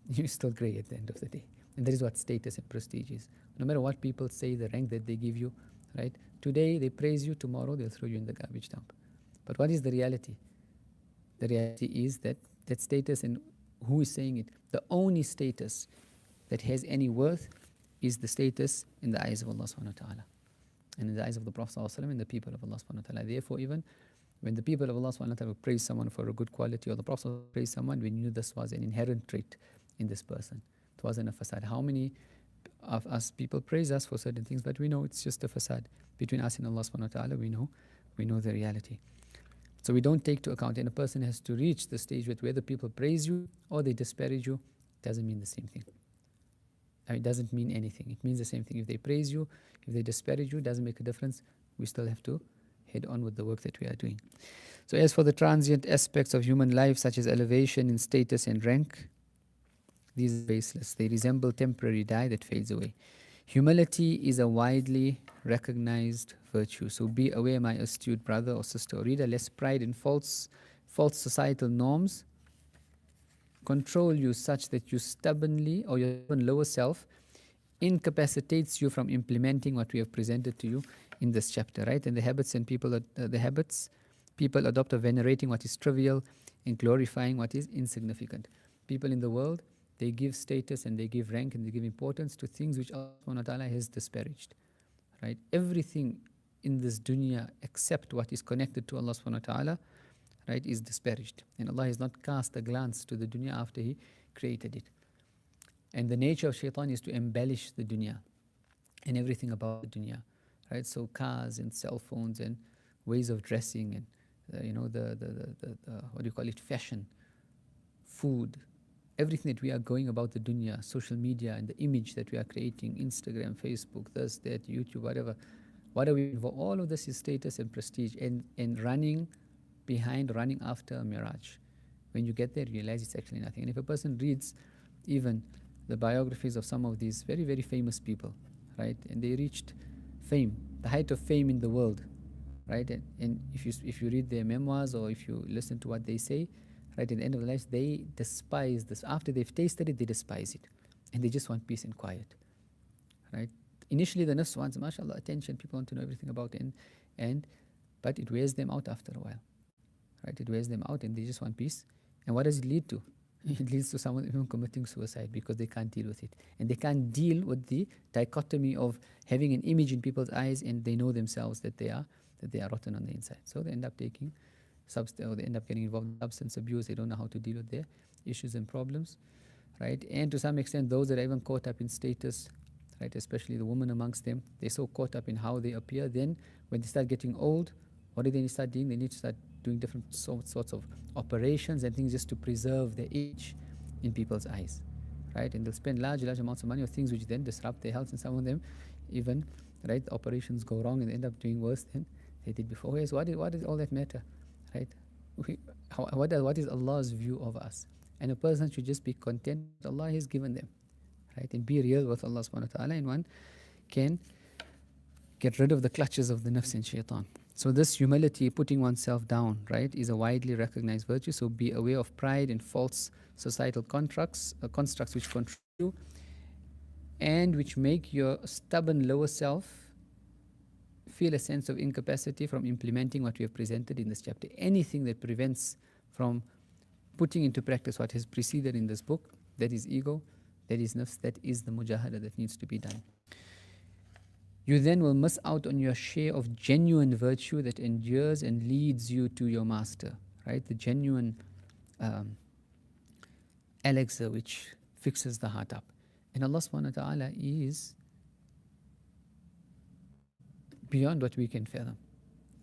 You're still grey at the end of the day. And that is what status and prestige is. No matter what people say, the rank that they give you, right? Today they praise you, tomorrow they'll throw you in the garbage dump. But what is the reality? The reality is that status, and who is saying it? The only status that has any worth is the status in the eyes of Allah subhanahu wa ta'ala, and in the eyes of the Prophet sallallahu alaihi wasallam and the people of Allah subhanahu wa ta'ala. Therefore, even when the people of Allah subhanahu wa ta'ala praise someone for a good quality, or the Prophet praise someone, we knew this was an inherent trait in this person. It wasn't a facade. How many of us people praise us for certain things, but we know it's just a facade. Between us and Allah subhanahu wa ta'ala, we know the reality. So we don't take to account, and a person has to reach the stage where whether people praise you or they disparage you, doesn't mean the same thing. It doesn't mean anything. It means the same thing. If they praise you, if they disparage you, it doesn't make a difference. We still have to head on with the work that we are doing. So as for the transient aspects of human life, such as elevation in status and rank, these are baseless. They resemble temporary dye that fades away. Humility is a widely recognized virtue. So be aware, my astute brother or sister or reader, lest pride and false societal norms control you such that you stubbornly, or your stubborn lower self, incapacitates you from implementing what we have presented to you in this chapter, right? And the habits people adopt of venerating what is trivial and glorifying what is insignificant. People in the world, they give status and they give rank and they give importance to things which Allah subhanahu wa ta'ala has disparaged, right? Everything in this dunya except what is connected to Allah subhanahu wa ta'ala, right, is disparaged. And Allah has not cast a glance to the dunya after He created it. And the nature of shaitan is to embellish the dunya and everything about the dunya, right? So cars and cell phones and ways of dressing and what do you call it, fashion, food, everything that we are going about the dunya, social media and the image that we are creating, Instagram, Facebook, this, that, YouTube, whatever. What are we for? All of this is status and prestige and running after a mirage. When you get there, you realize it's actually nothing. And if a person reads even the biographies of some of these very, very famous people, right, and they reached fame, the height of fame in the world, right, and if you read their memoirs or if you listen to what they say, right, at the end of their lives, they despise this. After they've tasted it, they despise it, and they just want peace and quiet, right? Initially, the nafs wants, mashallah, attention. People want to know everything about it, but it wears them out after a while, right? It wears them out, and they just want peace. And what does it lead to? It leads to someone even committing suicide because they can't deal with it, and they can't deal with the dichotomy of having an image in people's eyes, and they know themselves that they are rotten on the inside. So they end up taking or they end up getting involved in substance abuse. They don't know how to deal with their issues and problems, right? And to some extent, those that are even caught up in status, right, especially the women amongst them, they're so caught up in how they appear. Then when they start getting old, what do they need to start doing? They need to start doing different sorts of operations and things just to preserve their age in people's eyes, right? And they'll spend large amounts of money on things which then disrupt their health, and some of them even, right, operations go wrong and end up doing worse than they did before. Yes, what does all that matter, right? What is Allah's view of us? And a person should just be content with Allah has given them, right? And be real with Allah subhanahu wa ta'ala, and one can get rid of the clutches of the nafs and shaitan. So this humility, putting oneself down, right, is a widely recognized virtue. So be aware of pride and false societal constructs which control you and which make your stubborn lower self feel a sense of incapacity from implementing what we have presented in this chapter. Anything that prevents from putting into practice what has preceded in this book, that is ego, that is nafs, that is the mujahada that needs to be done. You then will miss out on your share of genuine virtue that endures and leads you to your master, right? The genuine elixir which fixes the heart up. And Allah subhanahu wa ta'ala is beyond what we can fathom,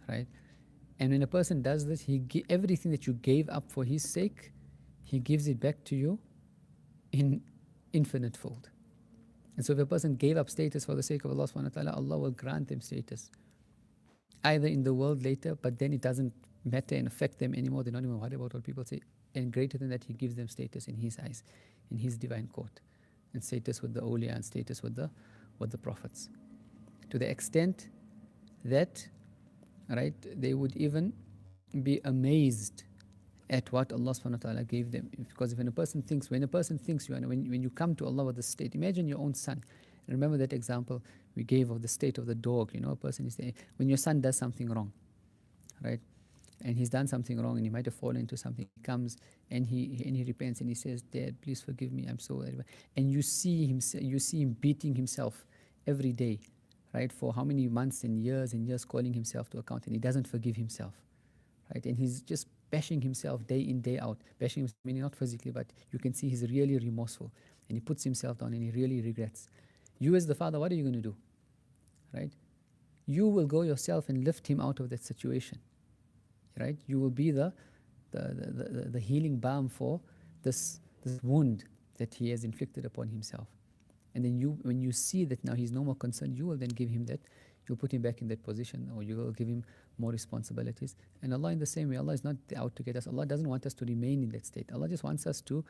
right? And when a person does this, everything that you gave up for His sake, He gives it back to you in infinite fold. And so if a person gave up status for the sake of Allah subhanahu wa ta'ala, Allah will grant them status, either in the world later, but then it doesn't matter and affect them anymore. They're not even worried about what people say. And greater than that, He gives them status in His eyes, in His divine court, and status with the awliya and status with the prophets, to the extent that, right, they would even be amazed at what Allah subhanahu wa ta'ala gave them. Because when a person thinks when you come to Allah with the state, imagine your own son. Remember that example we gave of the state of the dog. A person is there, when your son does something wrong, right, and he's done something wrong and he might have fallen into something, he comes and he repents and he says, Dad, please forgive me, I'm so, and you see him beating himself every day, right, for how many months and years calling himself to account, and he doesn't forgive himself, right, and he's just bashing himself day in, day out, bashing himself, meaning not physically, but you can see he's really remorseful, and he puts himself down and he really regrets. You as the father, what are you going to do, right? You will go yourself and lift him out of that situation, right? You will be the healing balm for this wound that he has inflicted upon himself. And then when you see that now he's no more concerned, you will then give him that, You'll put him back in that position, or you will give him more responsibilities. And Allah, in the same way, Allah is not out to get us. Allah doesn't want us to remain in that state. Allah just wants us to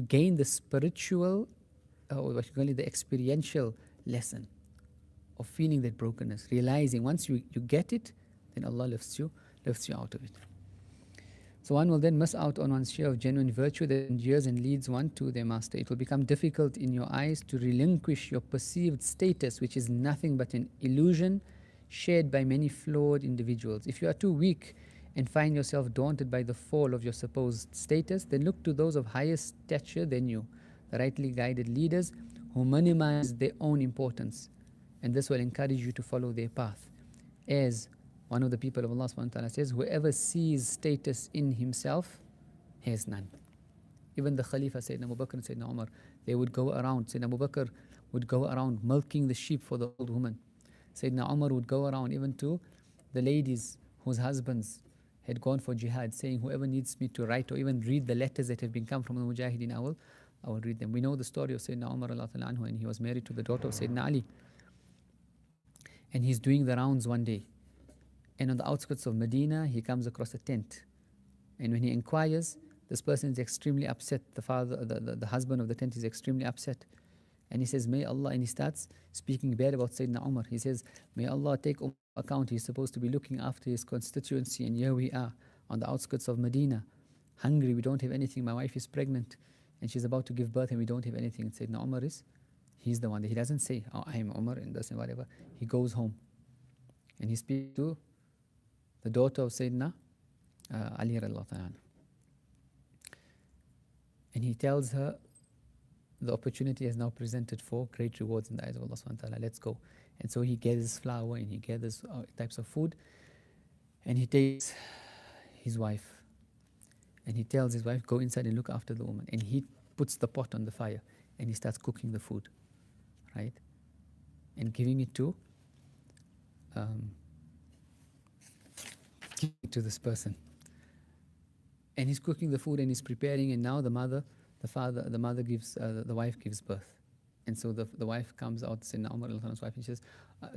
gain the spiritual, or what you call it, the experiential lesson of feeling that brokenness, realizing once you get it, then Allah lifts you out of it. So one will then miss out on one's share of genuine virtue that endures and leads one to their master. It will become difficult in your eyes to relinquish your perceived status, which is nothing but an illusion shared by many flawed individuals. If you are too weak and find yourself daunted by the fall of your supposed status, then look to those of higher stature than you, the rightly guided leaders who minimize their own importance, and this will encourage you to follow their path. As one of the people of Allah subhanahu wa ta'ala says, whoever sees status in himself has none. Even the Khalifa, Sayyidina Abu Bakr and Sayyidina Umar, they would go around. Sayyidina Abu Bakr would go around milking the sheep for the old woman. Sayyidina Umar would go around even to the ladies whose husbands had gone for jihad, saying, whoever needs me to write or even read the letters that have been come from the Mujahideen, I will read them. We know the story of Sayyidina Umar anhu, and he was married to the daughter of Sayyidina Ali. And he's doing the rounds one day. And on the outskirts of Medina, he comes across a tent. And when he inquires, this person is extremely upset. The husband of the tent is extremely upset. And he says, may Allah, and he starts speaking bad about Sayyidina Umar. He says, may Allah take account. He's supposed to be looking after his constituency. And here we are on the outskirts of Medina, hungry. We don't have anything. My wife is pregnant and she's about to give birth and we don't have anything. And Sayyidina Umar he's the one that he doesn't say, oh, I'm Umar and this and whatever. He goes home and he speaks to the daughter of Sayyidina Ali radiallahu anhu. And he tells her, the opportunity is now presented for great rewards in the eyes of Allah subhanahu wa ta'ala. Let's go. And so he gathers flour and he gathers types of food. And he takes his wife. And he tells his wife, go inside and look after the woman. And he puts the pot on the fire and he starts cooking the food. Right? And giving it to this person. And he's cooking the food and he's preparing, and now the wife gives birth. And so the wife comes out, Sayyidina Umar al-Khattab's wife, and she says,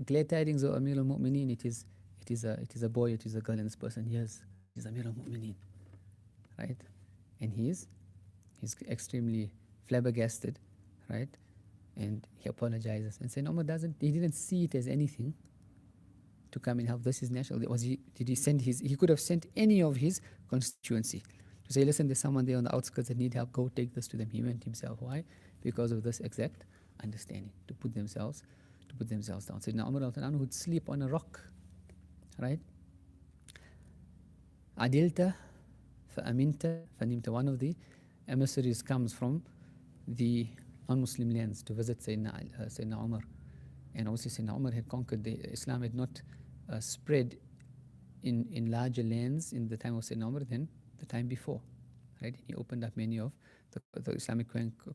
glad tidings, O Amir al-Mu'mineen, it is a boy, it is a girl, and this person, yes, he's Amir al-Mu'mineen. Right? And he's extremely flabbergasted, right? And he apologizes. And Sayyidina Umar he didn't see it as anything to come and help. This is natural. He could have sent any of his constituency to say, listen, there's someone there on the outskirts that need help, go take this to them. He went himself. Why? Because of this exact understanding, to put themselves down. Sayyidina Umar al-Khattab would sleep on a rock, right? Adilta fa'aminta fanimta. One of the emissaries comes from the non-Muslim lands to visit Sayyidina Umar. And obviously Sayyidina Umar had conquered. Islam had not spread in larger lands in the time of Sayyidina Umar than the time before. Right? He opened up many of the Islamic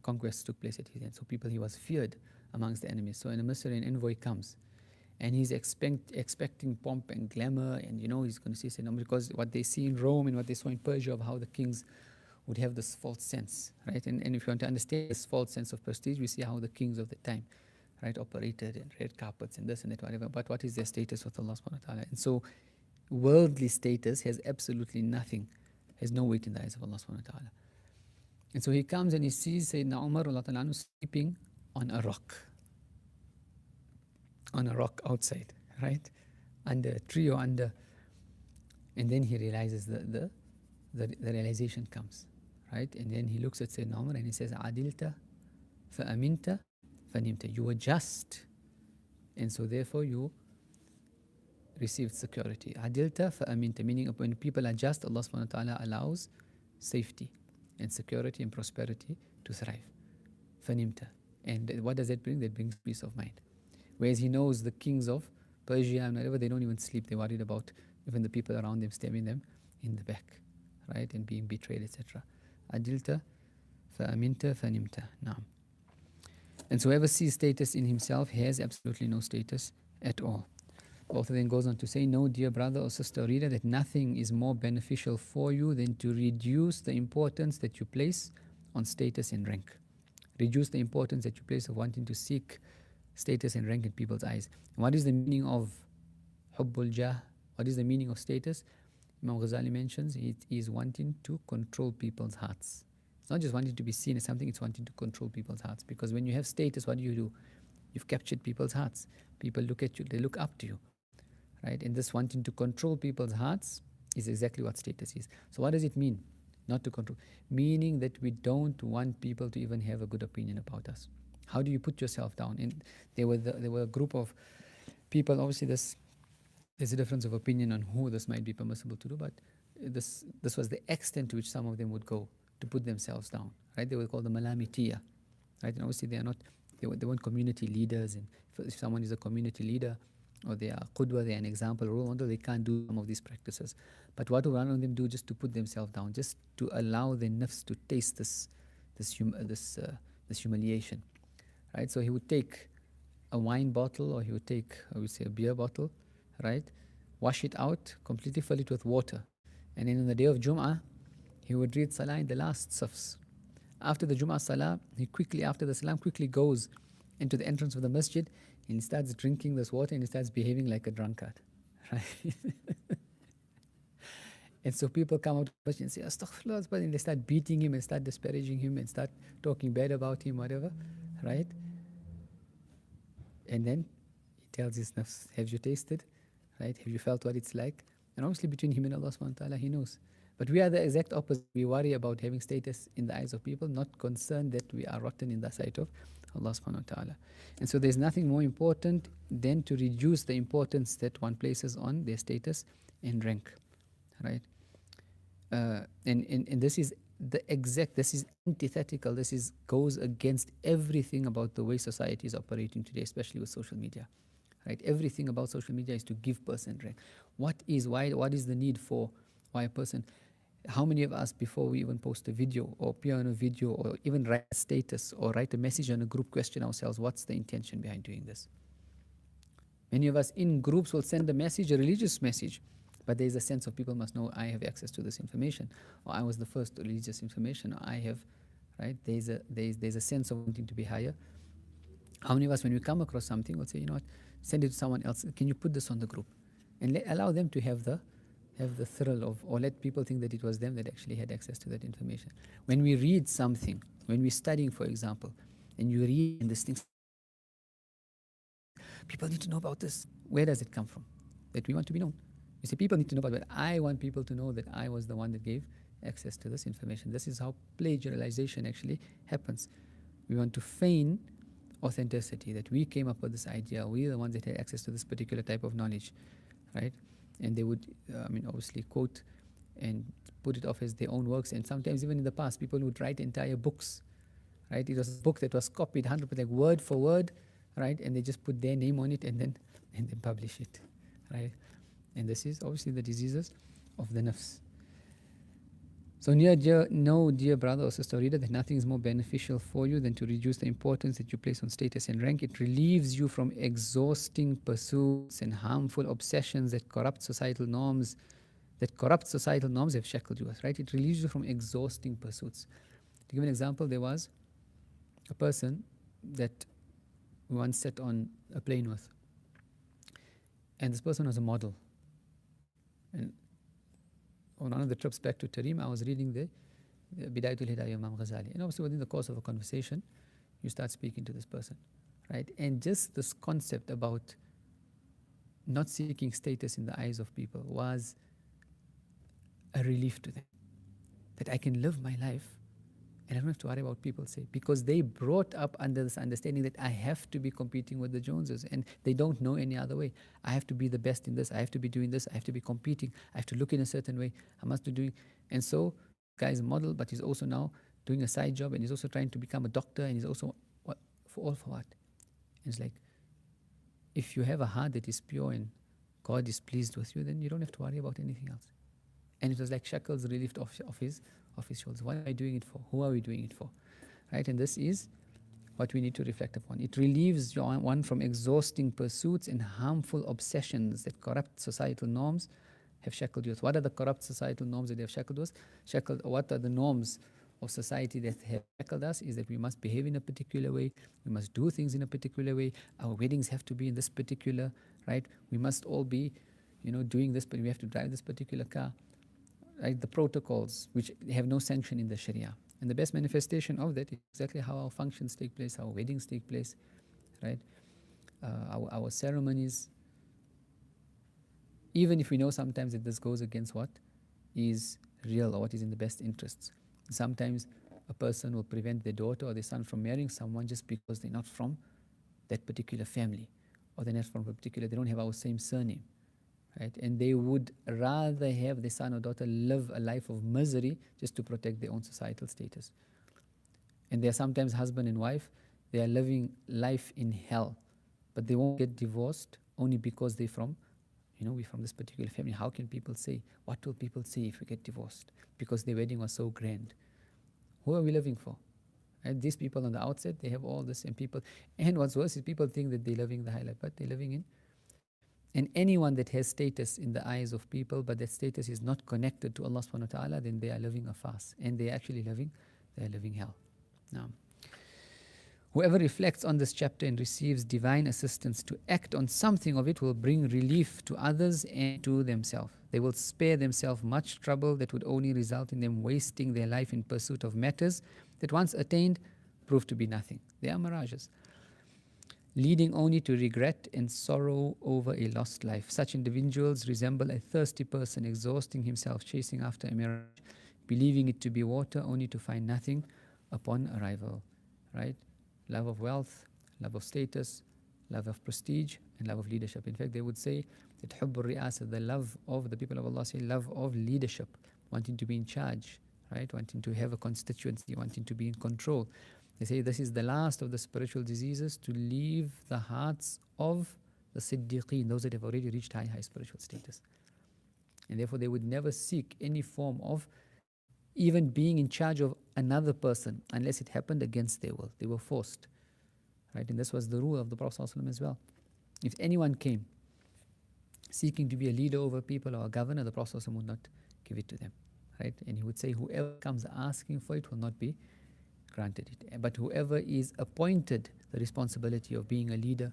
conquests took place at his end. So he was feared amongst the enemies. So an emissary, an envoy comes. And he's expecting pomp and glamour, and he's going to see Sayyidina Umar, because what they see in Rome and what they saw in Persia of how the kings would have this false sense, right? And if you want to understand this false sense of prestige, we see how the kings of the time, right, operated in red carpets and this and that, whatever. But what is their status with Allah subhanahu wa ta'ala? And so worldly status has absolutely nothing, has no weight in the eyes of Allah subhanahu wa ta'ala. And so he comes and he sees Sayyidina Umar sleeping on a rock outside, right? Under a tree or under. And then he realizes the realization comes, right? And then he looks at Sayyidina Umar and he says, Adilta fa'aminta fanimta. You were just, and so therefore you received security. Adilta fa'aminta, meaning when people are just, Allah subhanahu wa ta'ala allows safety and security and prosperity to thrive. Fanimta. And what does that bring? That brings peace of mind. Whereas he knows the kings of Persia and whatever, they don't even sleep. They're worried about even the people around them stabbing them in the back, right? And being betrayed, etc. Adilta fa'aminta fanimta. Naam. And so whoever sees status in himself has absolutely no status at all. The author then goes on to say, no, dear brother or sister or reader, that nothing is more beneficial for you than to reduce the importance that you place on status and rank. Reduce the importance that you place of wanting to seek status and rank in people's eyes. And what is the meaning of hubbul jah? What is the meaning of status? Imam Ghazali mentions it is wanting to control people's hearts. It's not just wanting to be seen as something, it's wanting to control people's hearts. Because when you have status, what do? You've captured people's hearts. People look at you, they look up to you, right? And this wanting to control people's hearts is exactly what status is. So what does it mean? Not to control. Meaning that we don't want people to even have a good opinion about us. How do you put yourself down? And there were a group of people, obviously there's a difference of opinion on who this might be permissible to do, but this was the extent to which some of them would go to put themselves down, right? They were called the malamitiya, right? And obviously they weren't community leaders, and if someone is a community leader or they are qudwa, they are an example, role model, they can't do some of these practices. But what would one of them do just to put themselves down, just to allow their nafs to taste this humiliation, right? So he would take a wine bottle, or he would take, I would say, a beer bottle, right? Wash it out, completely fill it with water. And then on the day of Jum'ah, he would read Salah in the last safs. After the Jum'ah Salah, after the Salam, quickly goes into the entrance of the masjid and he starts drinking this water and he starts behaving like a drunkard, right? And so people come out of the masjid and say, Astaghfirullah, and they start beating him and start disparaging him and start talking bad about him, whatever, right? And then he tells his nafs, have you tasted? Right? Have you felt what it's like? And obviously between him and Allah subhanahu wa ta'ala, he knows. But we are the exact opposite. We worry about having status in the eyes of people, not concerned that we are rotten in the sight of Allah subhanahu wa ta'ala. And so there's nothing more important than to reduce the importance that one places on their status and rank. Right? And this is this is antithetical, goes against everything about the way society is operating today, especially with social media. Right? Everything about social media is to give person rank. What is the need for why a person? How many of us, before we even post a video or appear on a video or even write a status or write a message on a group, question ourselves, what's the intention behind doing this? Many of us in groups will send a message, a religious message, but there's a sense of people must know I have access to this information, or I was the first to release this information, or I have, right? There's a sense of wanting to be higher. How many of us, when we come across something, will say, you know what, send it to someone else. Can you put this on the group? And allow them to have the thrill of, or let people think that it was them that actually had access to that information. When we read something, when we're studying, for example, and you read and this thing, people need to know about this. Where does it come from? That we want to be known. You see, people need to know about it. I want people to know that I was the one that gave access to this information. This is how plagiarization actually happens. We want to feign authenticity, that we came up with this idea, we're the ones that had access to this particular type of knowledge, right? And they would, obviously quote and put it off as their own works. And sometimes even in the past, people would write entire books, right? It was a book that was copied 100%, like word for word, right? And they just put their name on it and then publish it, right? And this is obviously the diseases of the nafs. So dear brother or sister reader, that nothing is more beneficial for you than to reduce the importance that you place on status and rank. It relieves you from exhausting pursuits and harmful obsessions that corrupt societal norms have shackled you with, right? It relieves you from exhausting pursuits. To give an example, there was a person that we once sat on a plane with, and this person was a model. And on one of the trips back to Tarim, I was reading the Bidayatul Hidayah Imam Ghazali. And obviously within the course of a conversation, you start speaking to this person, right? And just this concept about not seeking status in the eyes of people was a relief to them. That I can live my life and I don't have to worry about people say, because they brought up under this understanding that I have to be competing with the Joneses and they don't know any other way. I have to be the best in this. I have to be doing this. I have to be competing. I have to look in a certain way. I must be doing. And so, guy's a model, but he's also now doing a side job and he's also trying to become a doctor and he's also, for what? And it's like, if you have a heart that is pure and God is pleased with you, then you don't have to worry about anything else. And it was like shackles relieved off his shoulders. What am I doing it for? Who are we doing it for? Right? And this is what we need to reflect upon. It relieves one from exhausting pursuits and harmful obsessions that corrupt societal norms have shackled you with. What are the corrupt societal norms that they have shackled us? What are the norms of society that have shackled us is that we must behave in a particular way, we must do things in a particular way, our weddings have to be in this particular, right? We must all be, doing this, but we have to drive this particular car, right? The protocols which have no sanction in the Sharia. And the best manifestation of that is exactly how our functions take place, how our weddings take place, right? Our ceremonies, even if we know sometimes that this goes against what is real or what is in the best interests. Sometimes a person will prevent their daughter or their son from marrying someone just because they're not from that particular family, or they're not from a particular, they don't have our same surname, right? And they would rather have their son or daughter live a life of misery just to protect their own societal status. And they are sometimes husband and wife, they are living life in hell, but they won't get divorced only because they're from, we're from this particular family. How can people say, what will people say if we get divorced? Because their wedding was so grand. Who are we living for? And these people on the outset, they have all this, and what's worse is people think that they're living the high life, but they're living in. And anyone that has status in the eyes of people, but that status is not connected to Allah subhanahu wa ta'ala, then they are living a fast. And they're actually living hell. Now, whoever reflects on this chapter and receives divine assistance to act on something of it will bring relief to others and to themselves. They will spare themselves much trouble that would only result in them wasting their life in pursuit of matters that once attained prove to be nothing. They are mirages, leading only to regret and sorrow over a lost life. Such individuals resemble a thirsty person exhausting himself chasing after a mirage, believing it to be water only to find nothing upon arrival, right? Love of wealth, love of status, love of prestige, and love of leadership. In fact, they would say that hubb al-ri'asa, the love of the people of Allah, say love of leadership, wanting to be in charge, right? Wanting to have a constituency, wanting to be in control. They say this is the last of the spiritual diseases to leave the hearts of the siddiqeen, those that have already reached high spiritual status. And therefore they would never seek any form of even being in charge of another person unless it happened against their will. They were forced, right? And this was the rule of the Prophet ﷺ as well. If anyone came seeking to be a leader over people or a governor, the Prophet ﷺ would not give it to them, right? And he would say whoever comes asking for it will not be granted it. But whoever is appointed the responsibility of being a leader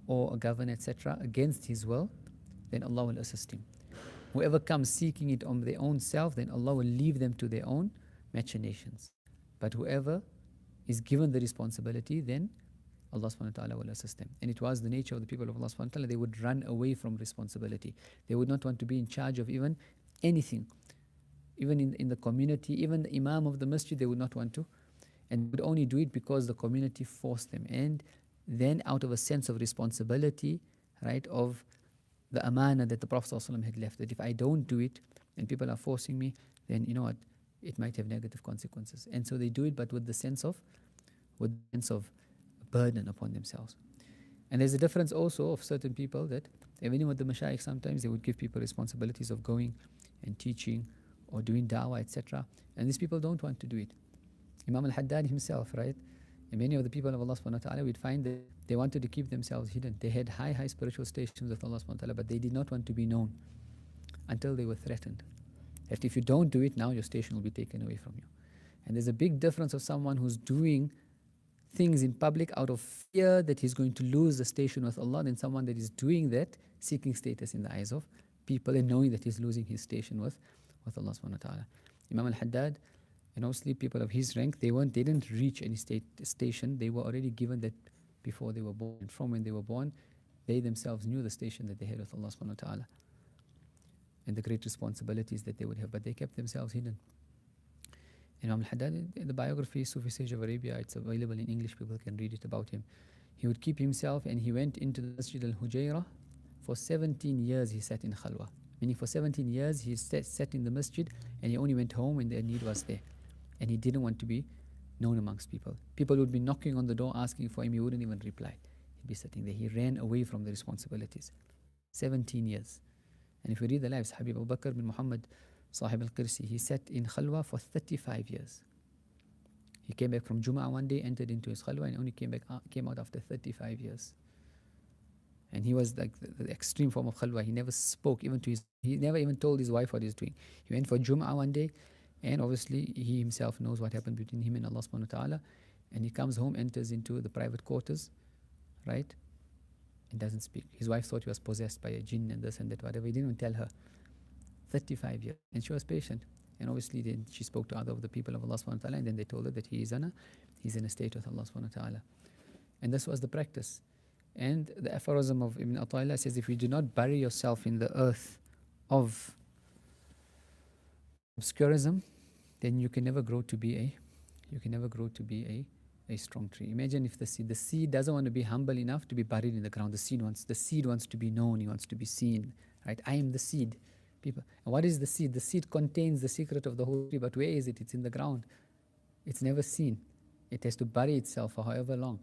or a governor, etc., against his will, then Allah will assist him. Whoever comes seeking it on their own self, then Allah will leave them to their own machinations. But whoever is given the responsibility, then Allah subhanahu wa ta'ala will assist them. And it was the nature of the people of Allah subhanahu wa ta'ala, they would run away from responsibility. They would not want to be in charge of even anything. Even in the community, even the imam of the masjid, they would not want to. And would only do it because the community forced them. And then out of a sense of responsibility, right, of the amana that the Prophet ﷺ had left, that if I don't do it and people are forcing me, then you know what, it might have negative consequences. And so they do it, but with the sense of burden upon themselves. And there's a difference also of certain people that even with the mashayikh, sometimes they would give people responsibilities of going and teaching or doing da'wah, etc. And these people don't want to do it. Imam al-Haddad himself, right? And many of the people of Allah subhanahu wa ta'ala, we'd find that they wanted to keep themselves hidden. They had high spiritual stations with Allah subhanahu wa ta'ala, but they did not want to be known until they were threatened. That if you don't do it now, your station will be taken away from you. And there's a big difference of someone who's doing things in public out of fear that he's going to lose the station with Allah than someone that is doing that, seeking status in the eyes of people and knowing that he's losing his station with Allah subhanahu wa ta'ala. Imam al-Haddad, and obviously people of his rank, they didn't reach any station. They were already given that before they were born. And from when they were born, they themselves knew the station that they had with Allah subhanahu wa ta'ala and the great responsibilities that they would have, but they kept themselves hidden. Imam al-Haddad, in the biography, Sufi Sage of Arabia, it's available in English, people can read it about him. He would keep himself, and he went into the Masjid al-Hujayrah for 17 years he sat in Khalwa. Meaning for 17 years he sat in the masjid, and he only went home when their need was there. And he didn't want to be known amongst people. People would be knocking on the door asking for him, he wouldn't even reply. He'd be sitting there. He ran away from the responsibilities. 17 years. And if we read the lives, Habib Abu Bakr bin Muhammad Sahib al-Qirsi, he sat in Khalwa for 35 years. He came back from Jum'ah one day, entered into his Khalwa, and only came out after 35 years. And he was like the extreme form of Khalwa. He never spoke, he never even told his wife what he's doing. He went for Jum'ah one day, And obviously, he himself knows what happened between him and Allah subhanahu wa ta'ala. And he comes home, enters into the private quarters, right? And doesn't speak. His wife thought he was possessed by a jinn and this and that, whatever. He didn't even tell her. 35 years. And she was patient. And obviously, then she spoke to other of the people of Allah subhanahu wa ta'ala, and then they told her that he's in a state with Allah subhanahu wa ta'ala. And this was the practice. And the aphorism of Ibn Ata'illah says, if you do not bury yourself in the earth of obscurism, then you can never grow to be a strong tree. Imagine if the seed doesn't want to be humble enough to be buried in the ground. The seed wants to be known, he wants to be seen, right? I am the seed, people. And what is the seed? The seed contains the secret of the whole tree, but where is it? It's in the ground. It's never seen. It has to bury itself for however long,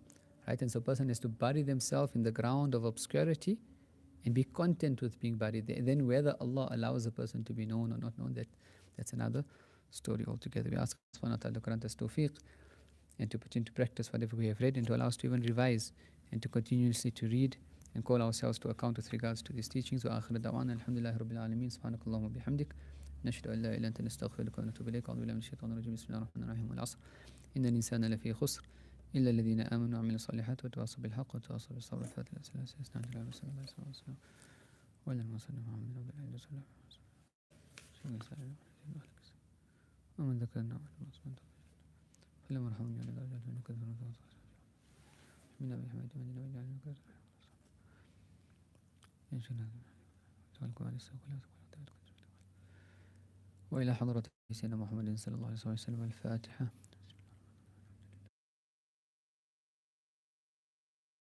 right? And so a person has to bury themselves in the ground of obscurity and be content with being buried there. And then whether Allah allows a person to be known or not known, that's another story altogether. We ask Allah subhanahu wa ta'ala to grant us tawfiq and to put into practice whatever we have read, and to allow us to even revise and to continuously to read and call ourselves to account with regards to these teachings. Wa akhir da'wana alhamdulillahi rabbil alameen, subhanakallahumma bihamdik, nashhadu an la ilaha illa anta nastaghfiruka wa natubu ilayk. A'udhu billahi minash shaitanir rajim. Bismillahir rahmanir rahim. Wal 'asr innal insana lafi khusr illa alladhina amanu wa 'amilus salihati wa tawasaw bil haqqi wa tawasaw bis sabr. Fatiha sallallahu alaihi wasallam wa ala alihi wa sahbihi ومن ذكرنا فلم ارحمني على درجات من كذب من ابي حميد من ابي جعل من كذب ان شاء الله سؤالكم على السؤال والى حضرة سيدنا محمد صلى الله عليه وسلم. الفاتحة.